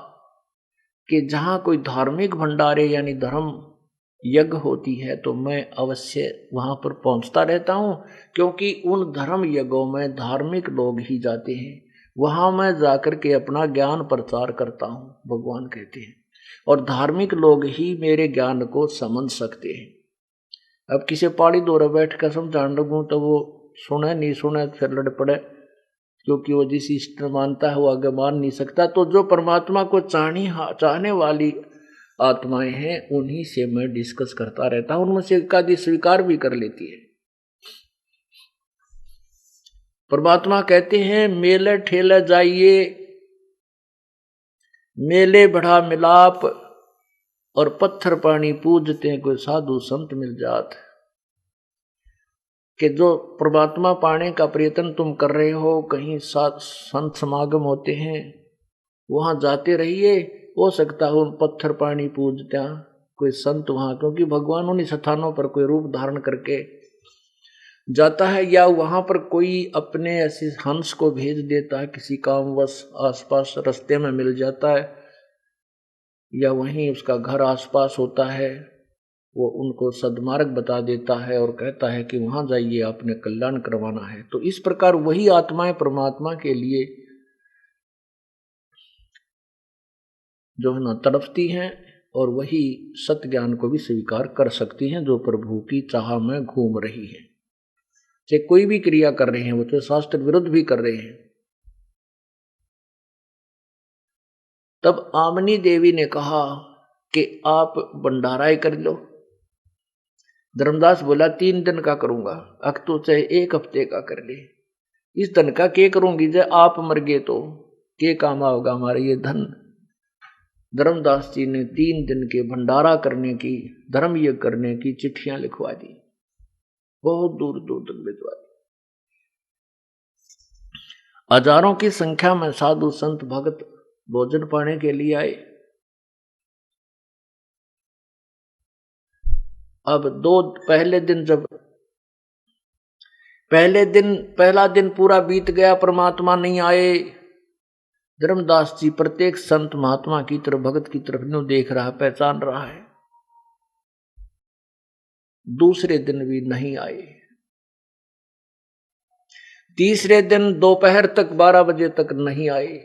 कि जहां कोई धार्मिक भंडारे यानी धर्म यज्ञ होती है तो मैं अवश्य वहां पर पहुंचता रहता हूं, क्योंकि उन धर्म यज्ञों में धार्मिक लोग ही जाते हैं, वहां मैं जाकर के अपना ज्ञान प्रचार करता हूं, भगवान कहते हैं, और धार्मिक लोग ही मेरे ज्ञान को समझ सकते हैं। अब किसी पहाड़ी दौरा बैठ कर समझाने लगूं तो वो सुने नहीं सुने फिर लड़ पड़े, क्योंकि वो जिस इष्ट मानता है वो आगे मान नहीं सकता। तो जो परमात्मा को चाहने वाली आत्माएं हैं उन्हीं से मैं डिस्कस करता रहता हूं, उनमें से एकादी स्वीकार भी कर लेती है। परमात्मा कहते हैं मेले ठेले जाइए, मेले बढ़ा मिलाप, और पत्थर पानी पूजते कोई साधु संत मिल जात। कि जो परमात्मा पाने का प्रयत्न तुम कर रहे हो, कहीं संत समागम होते हैं वहां जाते रहिए, हो सकता है उन पत्थर पानी पूजता कोई संत वहां, क्योंकि भगवान उन्हीं स्थानों पर कोई रूप धारण करके जाता है, या वहां पर कोई अपने ऐसे हंस को भेज देता है, किसी कामवश आसपास रास्ते में मिल जाता है, या वहीं उसका घर आसपास होता है, वो उनको सद्मार्ग बता देता है और कहता है कि वहां जाइए आपने कल्याण करवाना है। तो इस प्रकार वही आत्माएं परमात्मा के लिए जो है ना तड़पती हैं, और वही सत्य ज्ञान को भी स्वीकार कर सकती हैं जो प्रभु की चाह में घूम रही है। चाहे कोई भी क्रिया कर रहे हैं, वो तो शास्त्र विरुद्ध भी कर रहे हैं। तब आमनी देवी ने कहा कि आप भंडारा ही कर लो। धर्मदास बोला 3 दिन का करूंगा, अक तो चाहे 1 हफ्ते का कर ले, इस धन का क्या करूंगी, जब आप मर गए तो क्या काम आओगा हमारा ये धन। धर्मदास जी ने 3 दिन के भंडारा करने की, धर्म यज्ञ करने की चिट्ठियां लिखवा दी, बहुत दूर दूर तक भिजवा दी। हजारों की संख्या में साधु संत भक्त भोजन पाने के लिए आए। अब पहला दिन पूरा बीत गया, परमात्मा नहीं आए। धर्मदास जी प्रत्येक संत महात्मा की तरफ, भगत की तरफ न्यू देख रहा, पहचान रहा है। दूसरे दिन भी नहीं आए। तीसरे दिन दोपहर तक 12 बजे तक नहीं आए।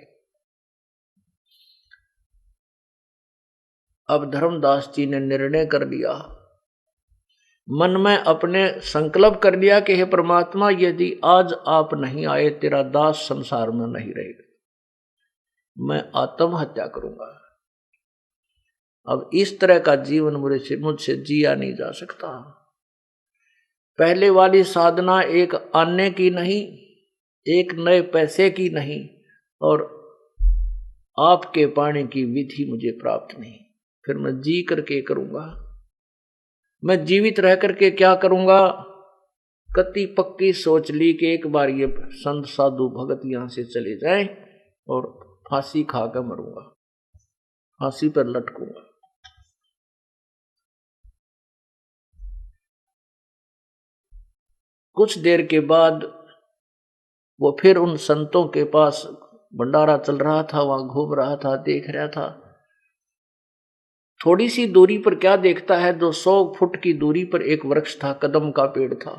अब धर्मदास जी ने निर्णय कर लिया, मन में अपने संकल्प कर लिया कि हे परमात्मा, यदि आज आप नहीं आए तेरा दास संसार में नहीं रहेगा। मैं आत्महत्या करूंगा। अब इस तरह का जीवन मुझसे जिया नहीं जा सकता। पहले वाली साधना एक आने की नहीं, एक नए पैसे की नहीं, और आपके पाने की विधि मुझे प्राप्त नहीं। फिर मैं जी करके करूंगा, मैं जीवित रह करके क्या करूंगा? कति पक्की सोच ली कि एक बार ये संत साधु भगत यहां से चले जाएं और फांसी खाकर मरूंगा, फांसी पर लटकूंगा। कुछ देर के बाद वो फिर उन संतों के पास, भंडारा चल रहा था, वहां घूम रहा था, देख रहा था। थोड़ी सी दूरी पर क्या देखता है, जो 100 फुट की दूरी पर एक वृक्ष था, कदम का पेड़ था।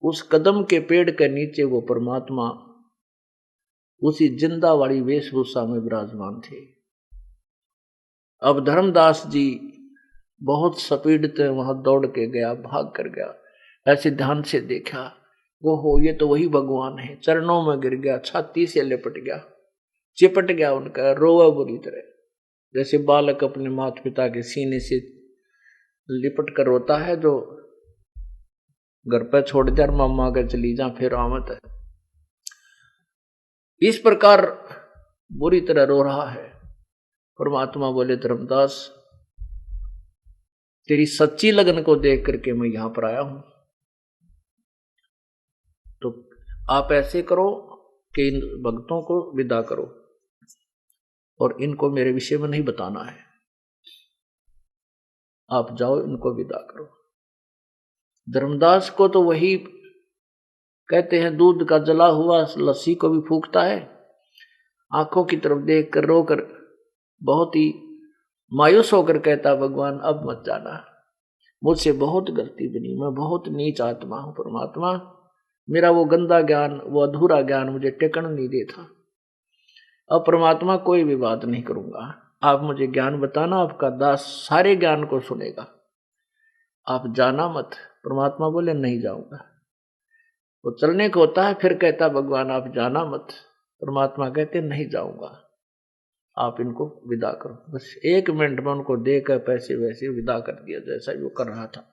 उस कदम के पेड़ के नीचे वो परमात्मा उसी जिंदा वाली वेशभूषा में विराजमान थे। अब धर्मदास जी बहुत स्पीड से वहां दौड़ के गया, भाग कर गया, ऐसे ध्यान से देखा, वो हो ये तो वही भगवान है। चरणों में गिर गया, छाती से लिपट गया, चिपट गया उनका, रोवा बुरी तरह, जैसे बालक अपने माता पिता के सीने से लिपट कर रोता है, जो घर पर छोड़ जा मामा के चली जा फिर आमत है। इस प्रकार बुरी तरह रो रहा है। परमात्मा बोले, धर्मदास तेरी सच्ची लगन को देख करके मैं यहां पर आया हूं, तो आप ऐसे करो कि इन भक्तों को विदा करो और इनको मेरे विषय में नहीं बताना है, आप जाओ इनको विदा करो। धर्मदास को तो वही कहते हैं, दूध का जला हुआ लस्सी को भी फूंकता है। आंखों की तरफ देख कर रोकर बहुत ही मायूस होकर कहता, भगवान अब मत जाना, मुझसे बहुत गलती बनी, मैं बहुत नीच आत्मा हूं। परमात्मा मेरा वो गंदा ज्ञान, वो अधूरा ज्ञान मुझे टेकन नहीं देता। अब परमात्मा कोई भी बात नहीं करूंगा, आप मुझे ज्ञान बताना, आपका दास सारे ज्ञान को सुनेगा, आप जाना मत। परमात्मा बोले, नहीं जाऊंगा। वो चलने को होता है, फिर कहता भगवान आप जाना मत। परमात्मा कहते नहीं जाऊंगा, आप इनको विदा करो। बस 1 मिनट में उनको देकर पैसे वैसे विदा कर दिया, जैसा वो कर रहा था।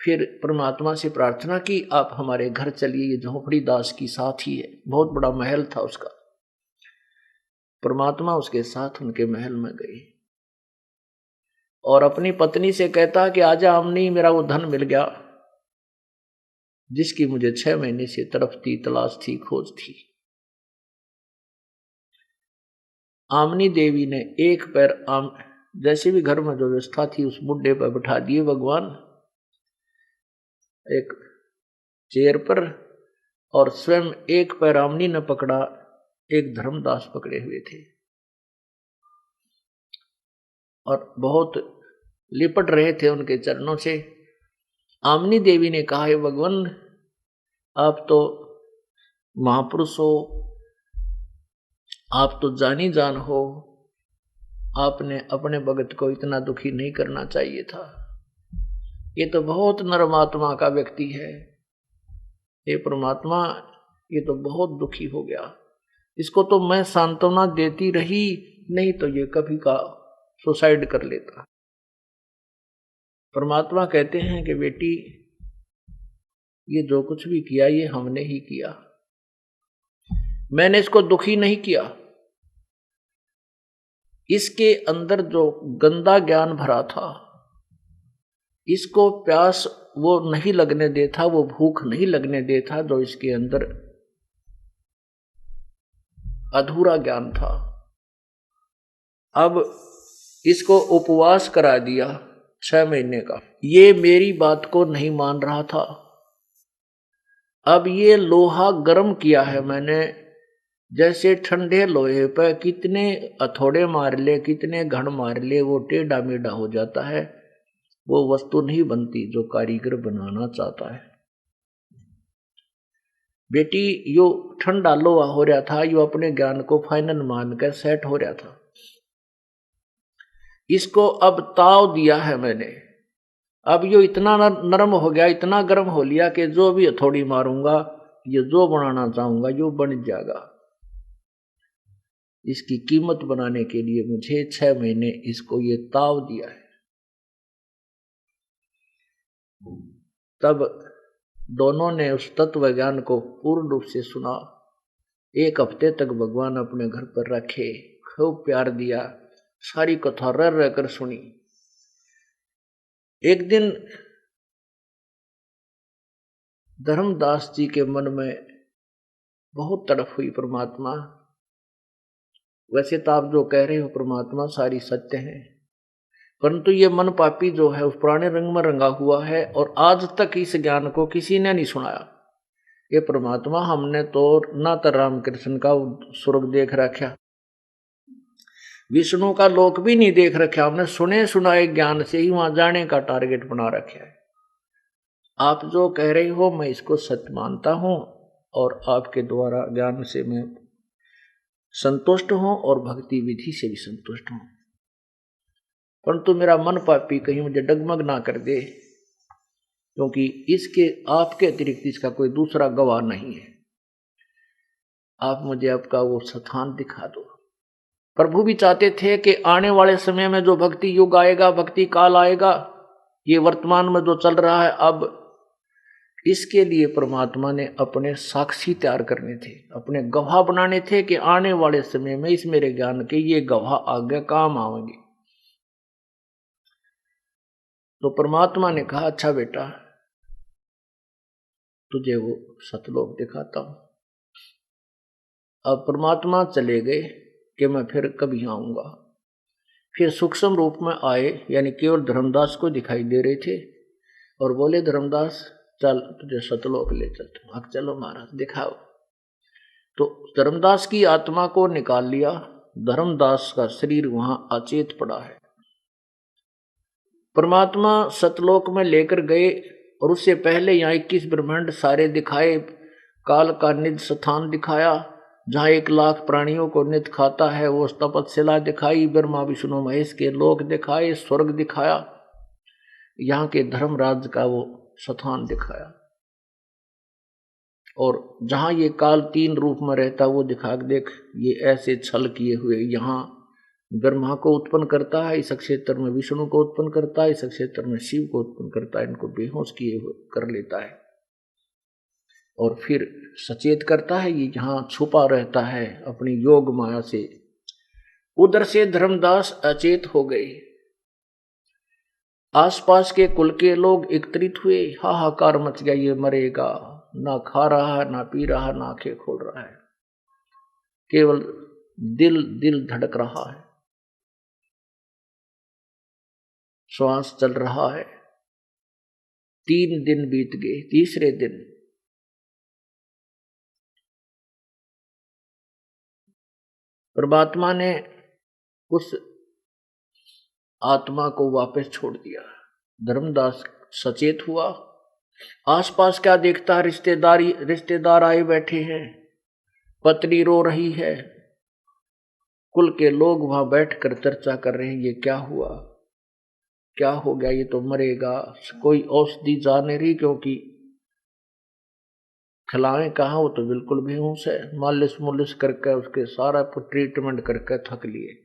फिर परमात्मा से प्रार्थना की, आप हमारे घर चलिए, ये झोपड़ी दास की साथ ही है, बहुत बड़ा महल था उसका। परमात्मा उसके साथ उनके महल में गए और अपनी पत्नी से कहता कि आजा आमनी, मेरा वो धन मिल गया जिसकी मुझे 6 महीने से तरफ थी, तलाश थी, खोज थी। आमनी देवी ने एक पैर जैसे भी घर में जो व्यवस्था थी उस बुड्ढे पर बिठा दिए भगवान, एक चेयर पर, और स्वयं एक पैर आमनी ने पकड़ा, एक धर्मदास पकड़े हुए थे और बहुत लिपट रहे थे उनके चरणों से। आमनी देवी ने कहा, हे भगवान आप तो महापुरुष हो, आप तो जानी जान हो, आपने अपने भगत को इतना दुखी नहीं करना चाहिए था, ये तो बहुत नरम आत्मा का व्यक्ति है। हे परमात्मा ये तो बहुत दुखी हो गया, इसको तो मैं सांत्वना देती रही, नहीं तो ये कभी का सुसाइड कर लेता। परमात्मा कहते हैं कि बेटी ये जो कुछ भी किया ये हमने ही किया, मैंने इसको दुखी नहीं किया। इसके अंदर जो गंदा ज्ञान भरा था, इसको प्यास वो नहीं लगने देता, वो भूख नहीं लगने देता जो इसके अंदर अधूरा ज्ञान था। अब इसको उपवास करा दिया 6 महीने का, ये मेरी बात को नहीं मान रहा था। अब ये लोहा गर्म किया है मैंने, जैसे ठंडे लोहे पर कितने हथौड़े मार ले, कितने घण मार ले, वो टेढ़ा मेढ़ा हो जाता है, वो वस्तु नहीं बनती जो कारीगर बनाना चाहता है। बेटी यो ठंडा लोहा हो रहा था, यो अपने ज्ञान को फाइनल मानकर सेट हो रहा था। इसको अब ताव दिया है मैंने, अब यो इतना नरम हो गया, इतना गर्म हो लिया कि जो भी हथौड़ी मारूंगा ये जो बनाना चाहूंगा यो बन जाएगा। इसकी कीमत बनाने के लिए मुझे 6 महीने इसको ये ताव दिया है। तब दोनों ने उस तत्व ज्ञान को पूर्ण रूप से सुना। 1 हफ्ते तक भगवान अपने घर पर रखे, खूब प्यार दिया, सारी कथा रह रह कर सुनी। एक दिन धर्मदास जी के मन में बहुत तड़प हुई परमात्मा, वैसे तो आप जो कह रहे हो परमात्मा सारी सत्य है, परंतु ये मन पापी जो है उस पुराने रंग में रंगा हुआ है और आज तक इस ज्ञान को किसी ने नहीं सुनाया। ये परमात्मा हमने तो ना तो रामकृष्ण का स्वर्ग देख रखा, विष्णु का लोक भी नहीं देख रखा, हमने सुने सुनाए ज्ञान से ही वहां जाने का टारगेट बना रखा है। आप जो कह रहे हो मैं इसको सत्य मानता हूं और आपके द्वारा ज्ञान से मैं संतुष्ट हूं और भक्ति विधि से भी संतुष्ट हूं, परंतु मेरा मन पापी कहीं मुझे डगमग ना कर दे, क्योंकि इसके आपके अतिरिक्त इसका कोई दूसरा गवाह नहीं है। आप मुझे आपका वो स्थान दिखा दो। प्रभु भी चाहते थे कि आने वाले समय में जो भक्ति युग आएगा, भक्ति काल आएगा, ये वर्तमान में जो चल रहा है अब, इसके लिए परमात्मा ने अपने साक्षी तैयार करने थे, अपने गवाह बनाने थे कि आने वाले समय में इस मेरे ज्ञान के ये गवाह आगे काम आएंगे। तो परमात्मा ने कहा अच्छा बेटा तुझे वो सतलोक दिखाता हूं। अब परमात्मा चले गए कि मैं फिर कभी आऊंगा। फिर सूक्ष्म रूप में आए, यानी केवल धर्मदास को दिखाई दे रहे थे और बोले धर्मदास चल तुझे सतलोक ले चलता हूं। चलो महाराज दिखाओ। तो धर्मदास की आत्मा को निकाल लिया, धर्मदास का शरीर वहां अचेत पड़ा है। परमात्मा सतलोक में लेकर गए और उससे पहले यहाँ 21 ब्रह्मांड सारे दिखाए, काल का निज स्थान दिखाया, जहाँ 1 लाख प्राणियों को नित खाता है वो तपस्या दिखाई, ब्रह्मा विष्णु महेश के लोक दिखाए, स्वर्ग दिखाया, यहाँ के धर्मराज का वो स्थान दिखाया, और जहां ये काल 3 रूप में रहता वो दिखा देख ये ऐसे छल किए हुए यहाँ ब्रह्मा को उत्पन्न करता है, इस क्षेत्र में विष्णु को उत्पन्न करता है, इस क्षेत्र में शिव को उत्पन्न करता है, इनको बेहोश किए हुए कर लेता है और फिर सचेत करता है। ये यहाँ छुपा रहता है अपनी योग माया से। उधर से धर्मदास अचेत हो गए। आसपास के कुल के लोग एकत्रित हुए, हाहाकार मच गया, ये मरेगा, ना खा रहा है ना पी रहा, ना आंखें खोल रहा है, केवल दिल धड़क रहा है, श्वास चल रहा है। 3 दिन बीत गए। तीसरे दिन परमात्मा ने उस आत्मा को वापस छोड़ दिया। धर्मदास सचेत हुआ। आसपास क्या देखता है, रिश्तेदार आए बैठे हैं, पत्नी रो रही है, कुल के लोग वहां बैठकर चर्चा कर रहे हैं ये क्या हुआ, क्या हो गया, ये तो मरेगा, कोई औषधि जा नहीं रही, क्योंकि खिलाएं कहाँ, वो तो बिल्कुल बेहोश है। मालिश मुलिश करके उसके सारा ट्रीटमेंट करके थक लिए।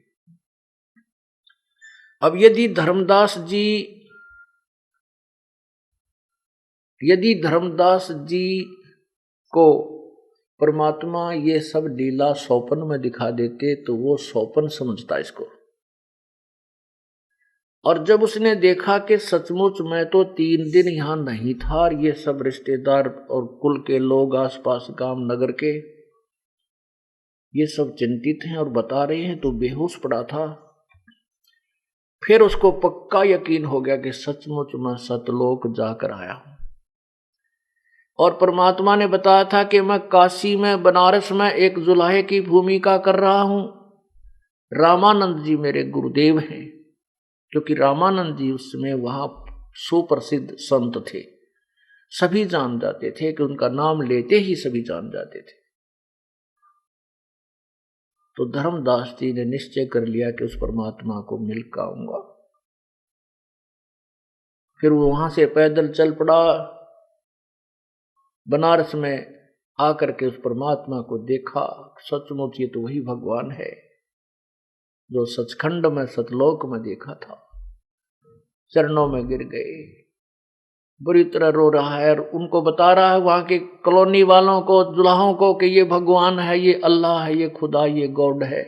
अब यदि धर्मदास जी को परमात्मा ये सब लीला स्वप्न में दिखा देते तो वो स्वप्न समझता इसको, और जब उसने देखा कि सचमुच मैं तो 3 दिन यहां नहीं था और ये सब रिश्तेदार और कुल के लोग आसपास गांव नगर के ये सब चिंतित हैं और बता रहे हैं तो बेहोश पड़ा था, फिर उसको पक्का यकीन हो गया कि सचमुच मैं सतलोक जाकर आया हूं। और परमात्मा ने बताया था कि मैं काशी में, बनारस में एक जुलाहे की भूमिका कर रहा हूं। रामानंद जी मेरे गुरुदेव हैं, क्योंकि रामानंद जी उस समय वहां सुप्रसिद्ध संत थे, सभी जान जाते थे कि उनका नाम लेते ही सभी जान जाते थे। तो धर्मदास जी ने निश्चय कर लिया कि उस परमात्मा को मिल कर आऊंगा। फिर वो वहां से पैदल चल पड़ा। बनारस में आकर के उस परमात्मा को देखा, सचमुच ये तो वही भगवान है जो सचखंड में सतलोक में देखा था। चरणों में गिर गए, बुरी तरह रो रहा है और उनको बता रहा है वहां के कॉलोनी वालों को, दुल्हाओं को कि ये भगवान है, ये अल्लाह है, ये खुदा, ये गॉड है।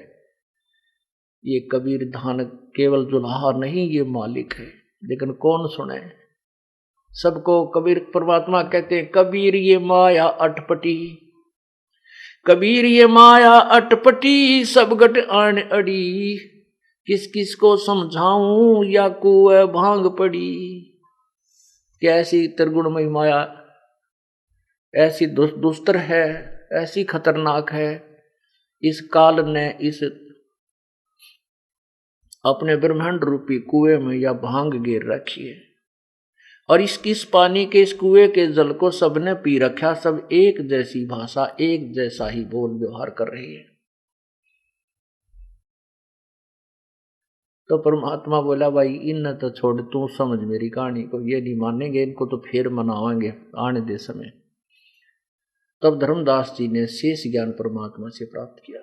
ये कबीर धान केवल दुल्हा नहीं, ये मालिक है। लेकिन कौन सुने? सबको कबीर परमात्मा कहते हैं, कबीर ये माया अटपटी, कबीर ये माया अटपटी, सब गट आन अड़ी, किस किस को समझाऊं या कुएं भांग पड़ी। कैसी त्रिगुणमयी माया ऐसी दुस्तर है, ऐसी खतरनाक है। इस काल ने इस अपने ब्रह्मांड रूपी कुएं में या भांग गिर रखी है, और इस पानी के, इस कुएं के जल को सबने पी रखा। सब एक जैसी भाषा, एक जैसा ही बोल व्यवहार कर रही है। तो परमात्मा बोला, भाई इन तो छोड़, तू समझ मेरी कहानी को। ये नहीं मानेंगे, इनको तो फिर मनावाएंगे आने दे समय। तब धर्मदास जी ने शेष ज्ञान परमात्मा से प्राप्त किया,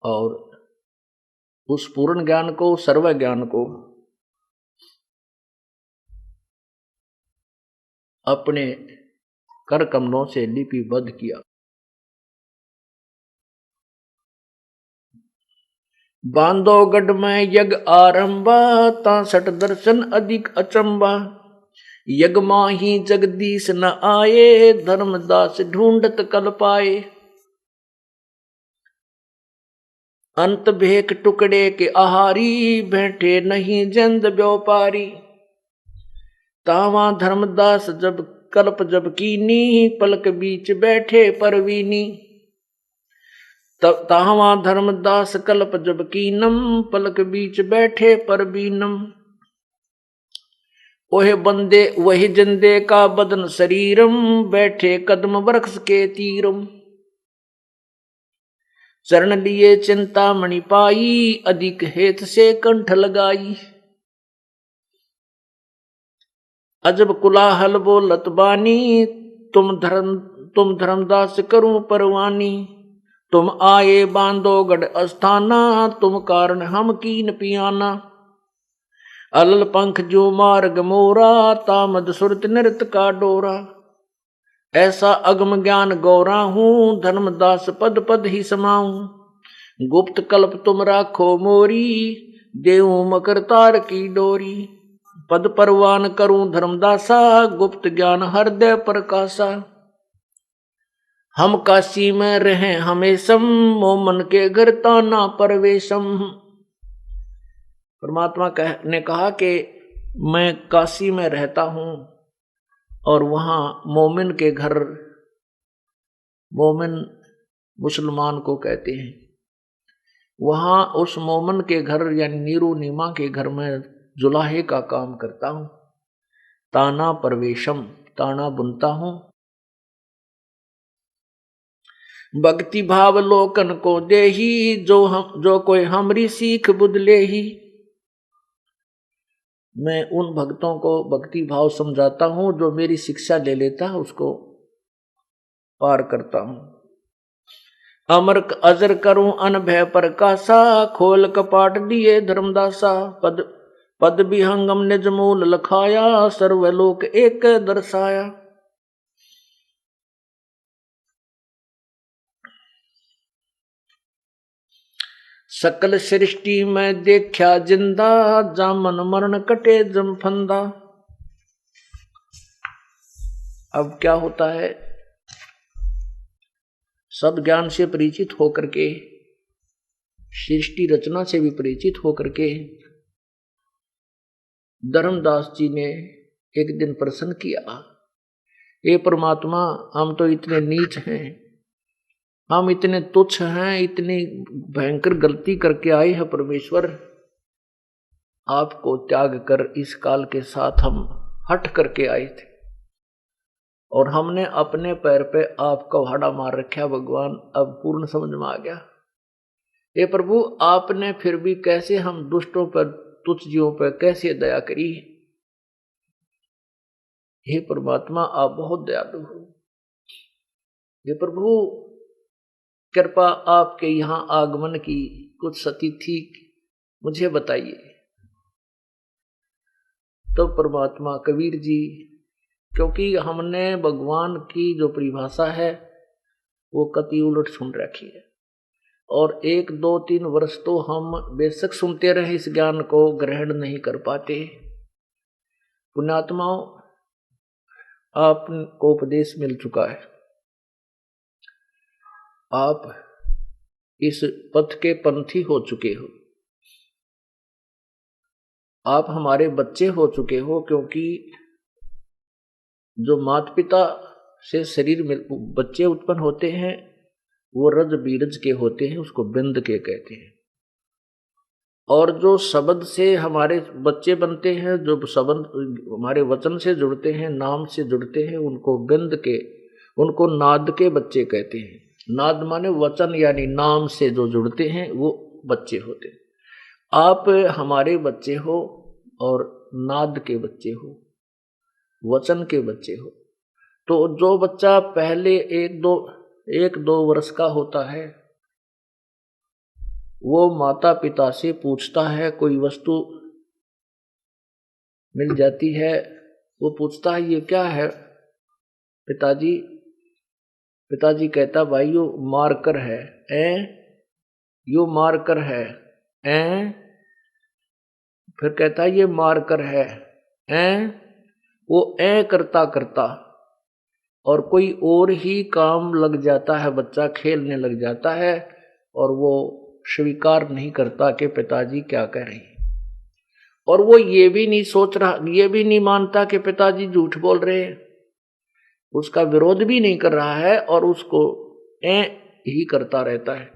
और उस पूर्ण ज्ञान को, सर्व ज्ञान को अपने कर कमलों से लिपिबद्ध किया। बांधोगढ़ में यज्ञ आरंभा, 63 दर्शन अधिक अचंबा, यज्ञ माही जगदीश न आए, धर्मदास ढूंढत कल पाए। अंत भेक टुकड़े के आहारी, बैठे नहीं जंद व्यापारी। तावा धर्मदास जब कल्प जब कीनी, पलक बीच बैठे परवीनी। तावा धर्मदास कल्प जब कीनम, पलक बीच बैठे परवीनम। ओहे बंदे वही जंदे का बदन शरीरम, बैठे कदम वृक्ष के तीरम। चरण लिए चिंता मणि पाई, अधिक हेत से कंठ लगाई। अजब कुलाहल बोलत बानी, तुम धर्मदास करूं परवानी। तुम आए बांधोगढ़ अस्थाना, तुम कारण हम कीन पियाना। अलल पंख जो मार्ग मोरा, तामद सुरत नृत का डोरा। ऐसा अगम ज्ञान गौरा हूं, धर्मदास पद पद ही समाऊं। गुप्त कल्प तुम राखो मोरी, देऊं मकर तार की डोरी। पद परवान करूं धर्मदासा, गुप्त ज्ञान हृदय प्रकाशा। हम काशी में रहे हमेशम, मोमन के घर ताना परवेशम। परमात्मा ने कहा कि मैं काशी में रहता हूं, और वहां मोमिन के घर, मोमिन मुसलमान को कहते हैं, वहां उस मोमिन के घर यानी नीरू नीमा के घर में जुलाहे का काम करता हूं। ताना परवेशम, ताना बुनता हूं। भक्ति भाव लोकन को देही, जो कोई हमरी सीख बुदले ही। मैं उन भक्तों को भक्ति भाव समझाता हूं, जो मेरी शिक्षा ले लेता है उसको पार करता हूं। अमर अजर करूं अनभय प्रकाशा, खोल कपाट दिए धर्मदासा। पद विहंगम निज मूल लखाया, सर्वलोक एक दर्शाया। सकल सृष्टि में देखा जिंदा, जामन मरण कटे जम फंदा। अब क्या होता है, सब ज्ञान से परिचित होकर के, सृष्टि रचना से भी परिचित होकर के धर्मदास जी ने एक दिन प्रश्न किया, हे परमात्मा, हम तो इतने नीच हैं, हम इतने तुच्छ हैं, इतनी भयंकर गलती करके आए हैं परमेश्वर। आपको त्याग कर इस काल के साथ हम हट करके आए थे, और हमने अपने पैर पे आपका हाड़ा मार रखा भगवान। अब पूर्ण समझ में आ गया। हे प्रभु, आपने फिर भी कैसे हम दुष्टों पर, तुच्छ जीवों पर कैसे दया करी। हे परमात्मा आप बहुत दयालु हो। हे प्रभु कृपा आपके यहां आगमन की कुछ सतिथि मुझे बताइए। तो परमात्मा कबीर जी, क्योंकि हमने भगवान की जो परिभाषा है वो कति उलट सुन रखी है, और 1 2 3 वर्ष तो हम बेशक सुनते रहे, इस ज्ञान को ग्रहण नहीं कर पाते। पुण्यात्माओं, आपको उपदेश मिल चुका है, आप इस पथ के पंथी हो चुके हो, आप हमारे बच्चे हो चुके हो, क्योंकि जो माता पिता से शरीर में बच्चे उत्पन्न होते हैं वो रज बीरज के होते हैं, उसको बिंद के कहते हैं। और जो शब्द से हमारे बच्चे बनते हैं, जो शब्द हमारे वचन से जुड़ते हैं, नाम से जुड़ते हैं, उनको बिंद के, उनको नाद के बच्चे कहते हैं। नाद माने वचन, यानी नाम से जो जुड़ते हैं वो बच्चे होते हैं। आप हमारे बच्चे हो और नाद के बच्चे हो, वचन के बच्चे हो। तो जो बच्चा पहले 1 2 वर्ष का होता है वो माता पिता से पूछता है, कोई वस्तु मिल जाती है, वो पूछता है ये क्या है पिताजी। पिताजी कहता भाई यो मार्कर है, यो मार्कर है, फिर कहता ये मार्कर है, वो करता करता और कोई और ही काम लग जाता है, बच्चा खेलने लग जाता है और वो स्वीकार नहीं करता कि पिताजी क्या कह रहे हैं। और वो ये भी नहीं सोच रहा, ये भी नहीं मानता कि पिताजी झूठ बोल रहे हैं, उसका विरोध भी नहीं कर रहा है और उसको ही करता रहता है।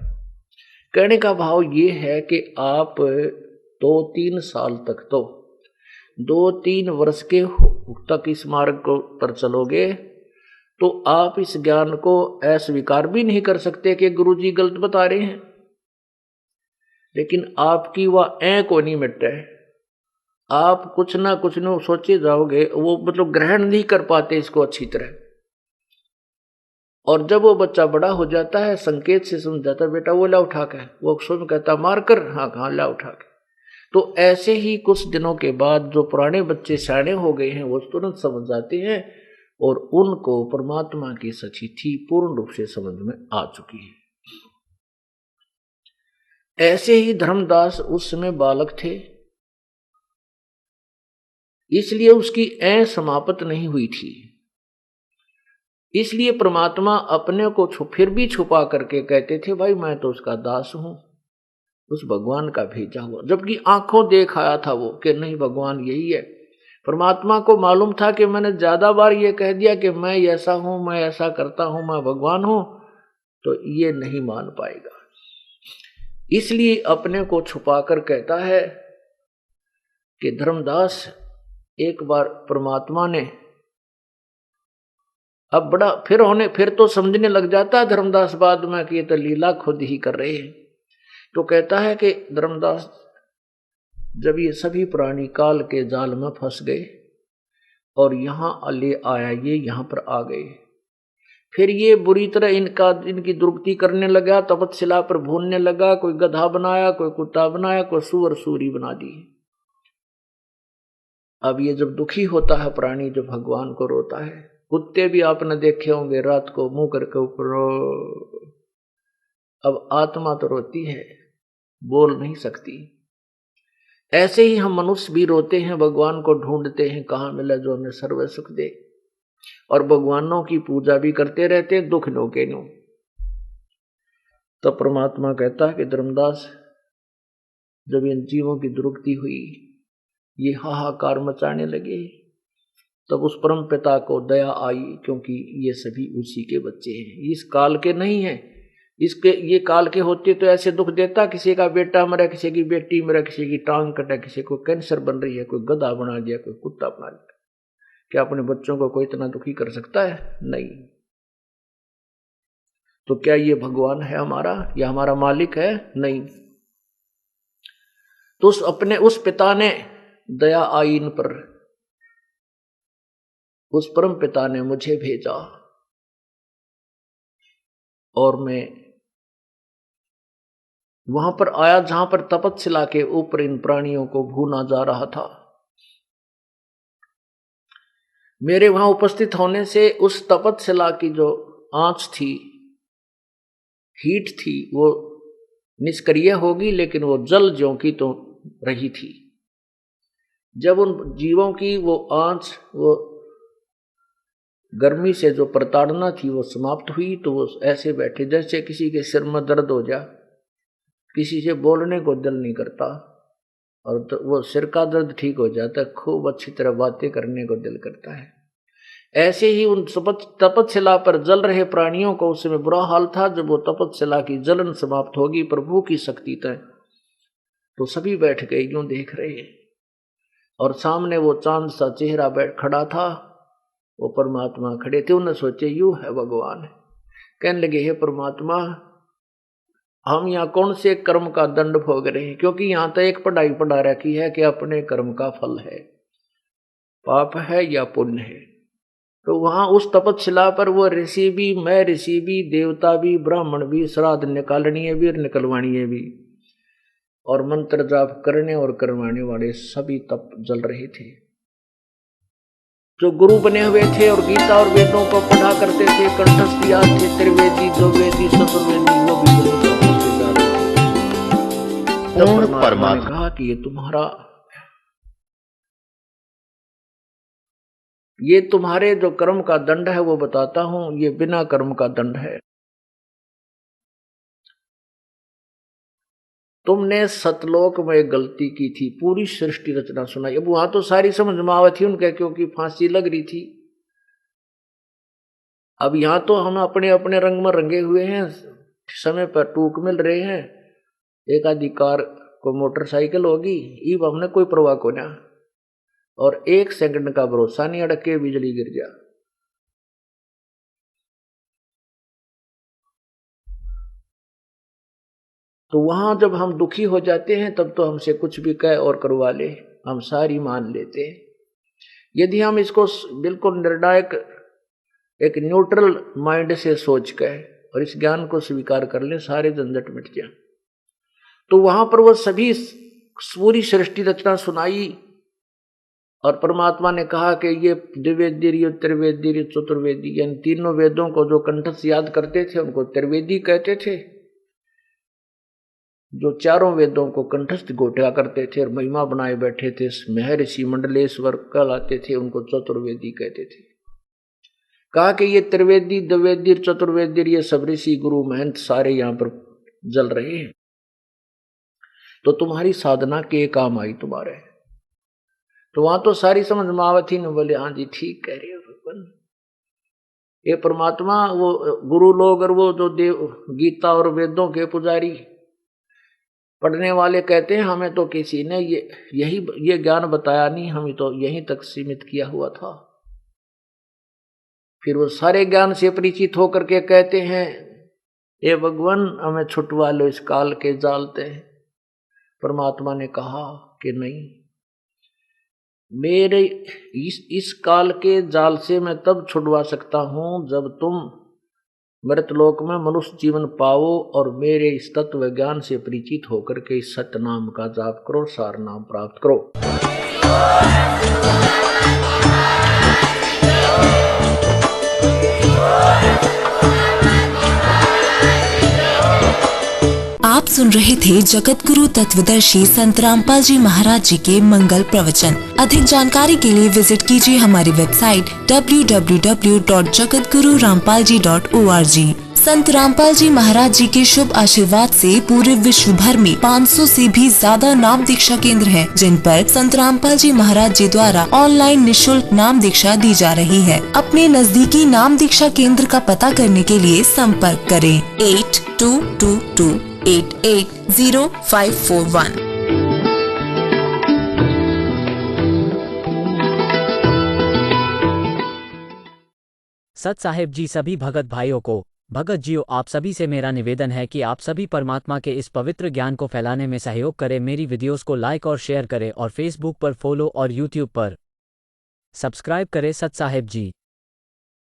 कहने का भाव ये है कि आप 2 3 साल तक, तो 2 3 वर्ष के तक इस मार्ग को पर चलोगे तो आप इस ज्ञान को अस्वीकार भी नहीं कर सकते कि गुरुजी गलत बता रहे हैं, लेकिन आपकी वह को नहीं मिटता है। आप कुछ ना कुछ न सोचे जाओगे, वो मतलब ग्रहण नहीं कर पाते इसको अच्छी तरह। और जब वो बच्चा बड़ा हो जाता है, संकेत से समझ जाता है, बेटा वो ला उठा के, वो स्वयं कहता मार कर, हाँ कहाँ ला उठा के। तो ऐसे ही कुछ दिनों के बाद जो पुराने बच्चे सियाने हो गए हैं वो तुरंत समझ जाते हैं और उनको परमात्मा की सच्चाई पूर्ण रूप से समझ में आ चुकी है। ऐसे ही धर्मदास उस समय बालक थे, इसलिए उसकी समाप्त नहीं हुई थी। इसलिए परमात्मा अपने को फिर भी छुपा करके कहते थे भाई मैं तो उसका दास हूं, उस भगवान का भेजा हुआ। जबकि आंखों देख आया था वो कि नहीं भगवान यही है। परमात्मा को मालूम था कि मैंने ज्यादा बार ये कह दिया कि मैं ऐसा हूं, मैं ऐसा करता हूं, मैं भगवान हूं, तो ये नहीं मान पाएगा। इसलिए अपने को छुपा कर कहता है कि धर्मदास, एक बार परमात्मा ने अब बड़ा फिर तो समझने लग जाता है धर्मदास बाद में कि ये तो लीला खुद ही कर रहे हैं। तो कहता है कि धर्मदास, जब ये सभी प्राणी काल के जाल में फंस गए और यहां ले आया, ये यहां पर आ गए, फिर ये बुरी तरह इनकी दुर्गति करने लगा, तपस्या पर भूनने लगा, कोई गधा बनाया, कोई कुत्ता बनाया, कोई सुअर सूरी बना दी। अब ये जब दुखी होता है प्राणी, जो भगवान को रोता है, कुत्ते भी आपने देखे होंगे रात को मुंह करके ऊपर, अब आत्मा तो रोती है, बोल नहीं सकती। ऐसे ही हम मनुष्य भी रोते हैं, भगवान को ढूंढते हैं कहाँ मिले जो हमें सर्व सुख दे, और भगवानों की पूजा भी करते रहते हैं दुख नो के नो। तो परमात्मा कहता है कि धर्मदास, जब इन जीवों की दुर्गति हुई, ये हाहाकार मचाने लगे, तब उस परम पिता को दया आई, क्योंकि ये सभी उसी के बच्चे हैं, इस काल के नहीं हैं। इसके ये काल के होते तो ऐसे दुख देता, किसी का बेटा मरा, किसी की बेटी मरा, किसी की टांग कटा, किसी को कैंसर बन रही है, कोई गधा बना दिया, कोई कुत्ता बना दिया। क्या अपने बच्चों को कोई इतना दुखी कर सकता है? नहीं। तो क्या ये भगवान है हमारा, या हमारा मालिक है? नहीं। तो उस पिता ने दया आई इन पर, उस परम पिता ने मुझे भेजा और मैं वहां पर आया जहां पर तपस्या के ऊपर इन प्राणियों को भूना जा रहा था। मेरे वहां उपस्थित होने से उस तपस्या की जो आंच थी, हीट थी, वो निष्क्रिय होगी, लेकिन वो जल ज्यों की तो रही थी। जब उन जीवों की वो आंच, वो गर्मी से जो प्रताड़ना थी वो समाप्त हुई, तो वो ऐसे बैठे जैसे किसी के सिर में दर्द हो जा, किसी से बोलने को दिल नहीं करता, और तो वो सिर का दर्द ठीक हो जाता है, खूब अच्छी तरह बातें करने को दिल करता है। ऐसे ही उन तपस्या पर जल रहे प्राणियों को उस समय बुरा हाल था। जब वो तपस्या की जलन समाप्त होगी प्रभु की शक्ति तक, तो सभी बैठ गए यूं देख रहे, और सामने वो चांद सा चेहरा बैठ खड़ा था, वो परमात्मा खड़े थे। उन्हें सोचे यूं है भगवान, कहने लगे हे परमात्मा, हम यहाँ कौन से कर्म का दंड भोग रहे हैं, क्योंकि यहाँ तो एक पढ़ाई पढ़ा रखी है कि अपने कर्म का फल है, पाप है या पुण्य है। तो वहां उस तपस्या पर वो ऋषि भी, मैं ऋषि भी, देवता भी, ब्राह्मण भी, श्राद्ध निकालनीय भी और निकलवाणीय भी, और मंत्र जाप करने और करवाने वाले सभी तप जल रहे थे। जो गुरु बने हुए थे और गीता और वेदों को पढ़ा करते थे, कंठस्थ याद थे, त्रिवेदी, द्विवेदी, चतुर्वेदी, वो भी गुरु होते जा रहे थे। तब परमात्मा ने कहा कि ये तुम्हारे जो कर्म का दंड है वो बताता हूं, ये बिना कर्म का दंड है। तुमने सतलोक में एक गलती की थी, पूरी सृष्टि रचना सुनाई। अब वहां तो सारी समझ में आवत थी उनके, क्योंकि फांसी लग रही थी। अब यहां तो हम अपने अपने रंग में रंगे हुए हैं, समय पर टूक मिल रहे हैं, एक आधी कार को मोटरसाइकिल होगी, ईब हमने कोई परवाह को ना, और एक सेकंड का भरोसा नहीं, अड़क के बिजली गिर जा। तो वहां जब हम दुखी हो जाते हैं तब तो हमसे कुछ भी कह और करवा ले, हम सारी मान लेते हैं। यदि हम इसको बिल्कुल निर्णायक, एक न्यूट्रल माइंड से सोच कर और इस ज्ञान को स्वीकार कर लें, सारे झंझट मिट जाए। तो वहां पर वो सभी पूरी सृष्टि रचना सुनाई, और परमात्मा ने कहा कि ये द्विवेदी, त्रिवेदी, चतुर्वेदी, यानी तीनों वेदों को जो कंठस्थ याद करते थे उनको त्रिवेदी कहते थे, जो चारों वेदों को कंठस्थ घोटा करते थे और महिमा बनाए बैठे थे, महर्षि मंडलेश्वर कहलाते थे, उनको चतुर्वेदी कहते थे। कहा कि ये त्रिवेदी, द्विवेदी, चतुर्वेदी, ये सब ऋषि गुरु महंत सारे यहाँ पर जल रहे हैं, तो तुम्हारी साधना के काम आई तुम्हारे। तो वहां तो सारी समझ में आवत ही न, बोले हाँ जी ठीक कह रहे हो भगवान। ये परमात्मा, वो गुरु लोग और वो जो देव गीता और वेदों के पुजारी पढ़ने वाले कहते हैं हमें तो किसी ने ये ज्ञान बताया नहीं, हमें तो यहीं तक सीमित किया हुआ था। फिर वो सारे ज्ञान से परिचित होकर के कहते हैं ये भगवान हमें छुटवा लो इस काल के जाल से। परमात्मा ने कहा कि नहीं, मेरे इस काल के जाल से मैं तब छुड़वा सकता हूं जब तुम मृतलोक में मनुष्य जीवन पाओ और मेरे इस तत्व ज्ञान से परिचित होकर के इस सत्य नाम का जाप करो, सार नाम प्राप्त करो। आप सुन रहे थे जगत गुरु तत्वदर्शी संत रामपाल जी महाराज जी के मंगल प्रवचन। अधिक जानकारी के लिए विजिट कीजिए हमारी वेबसाइट www.jagatgururampalji.org। संत रामपाल जी महाराज जी के शुभ आशीर्वाद से पूरे विश्व भर में 500 से भी ज्यादा नाम दीक्षा केंद्र हैं, जिन पर संत रामपाल जी महाराज जी द्वारा ऑनलाइन निशुल्क नाम दीक्षा दी जा रही है। अपने नजदीकी नाम दीक्षा केंद्र का पता करने के लिए संपर्क करें 8222880541। सत साहेब जी सभी भगत भाइयों को, भगत जियो आप सभी से मेरा निवेदन है कि आप सभी परमात्मा के इस पवित्र ज्ञान को फैलाने में सहयोग करें। मेरी वीडियोस को लाइक और शेयर करें और फेसबुक पर फॉलो और यूट्यूब पर सब्सक्राइब करें सत साहेब जी।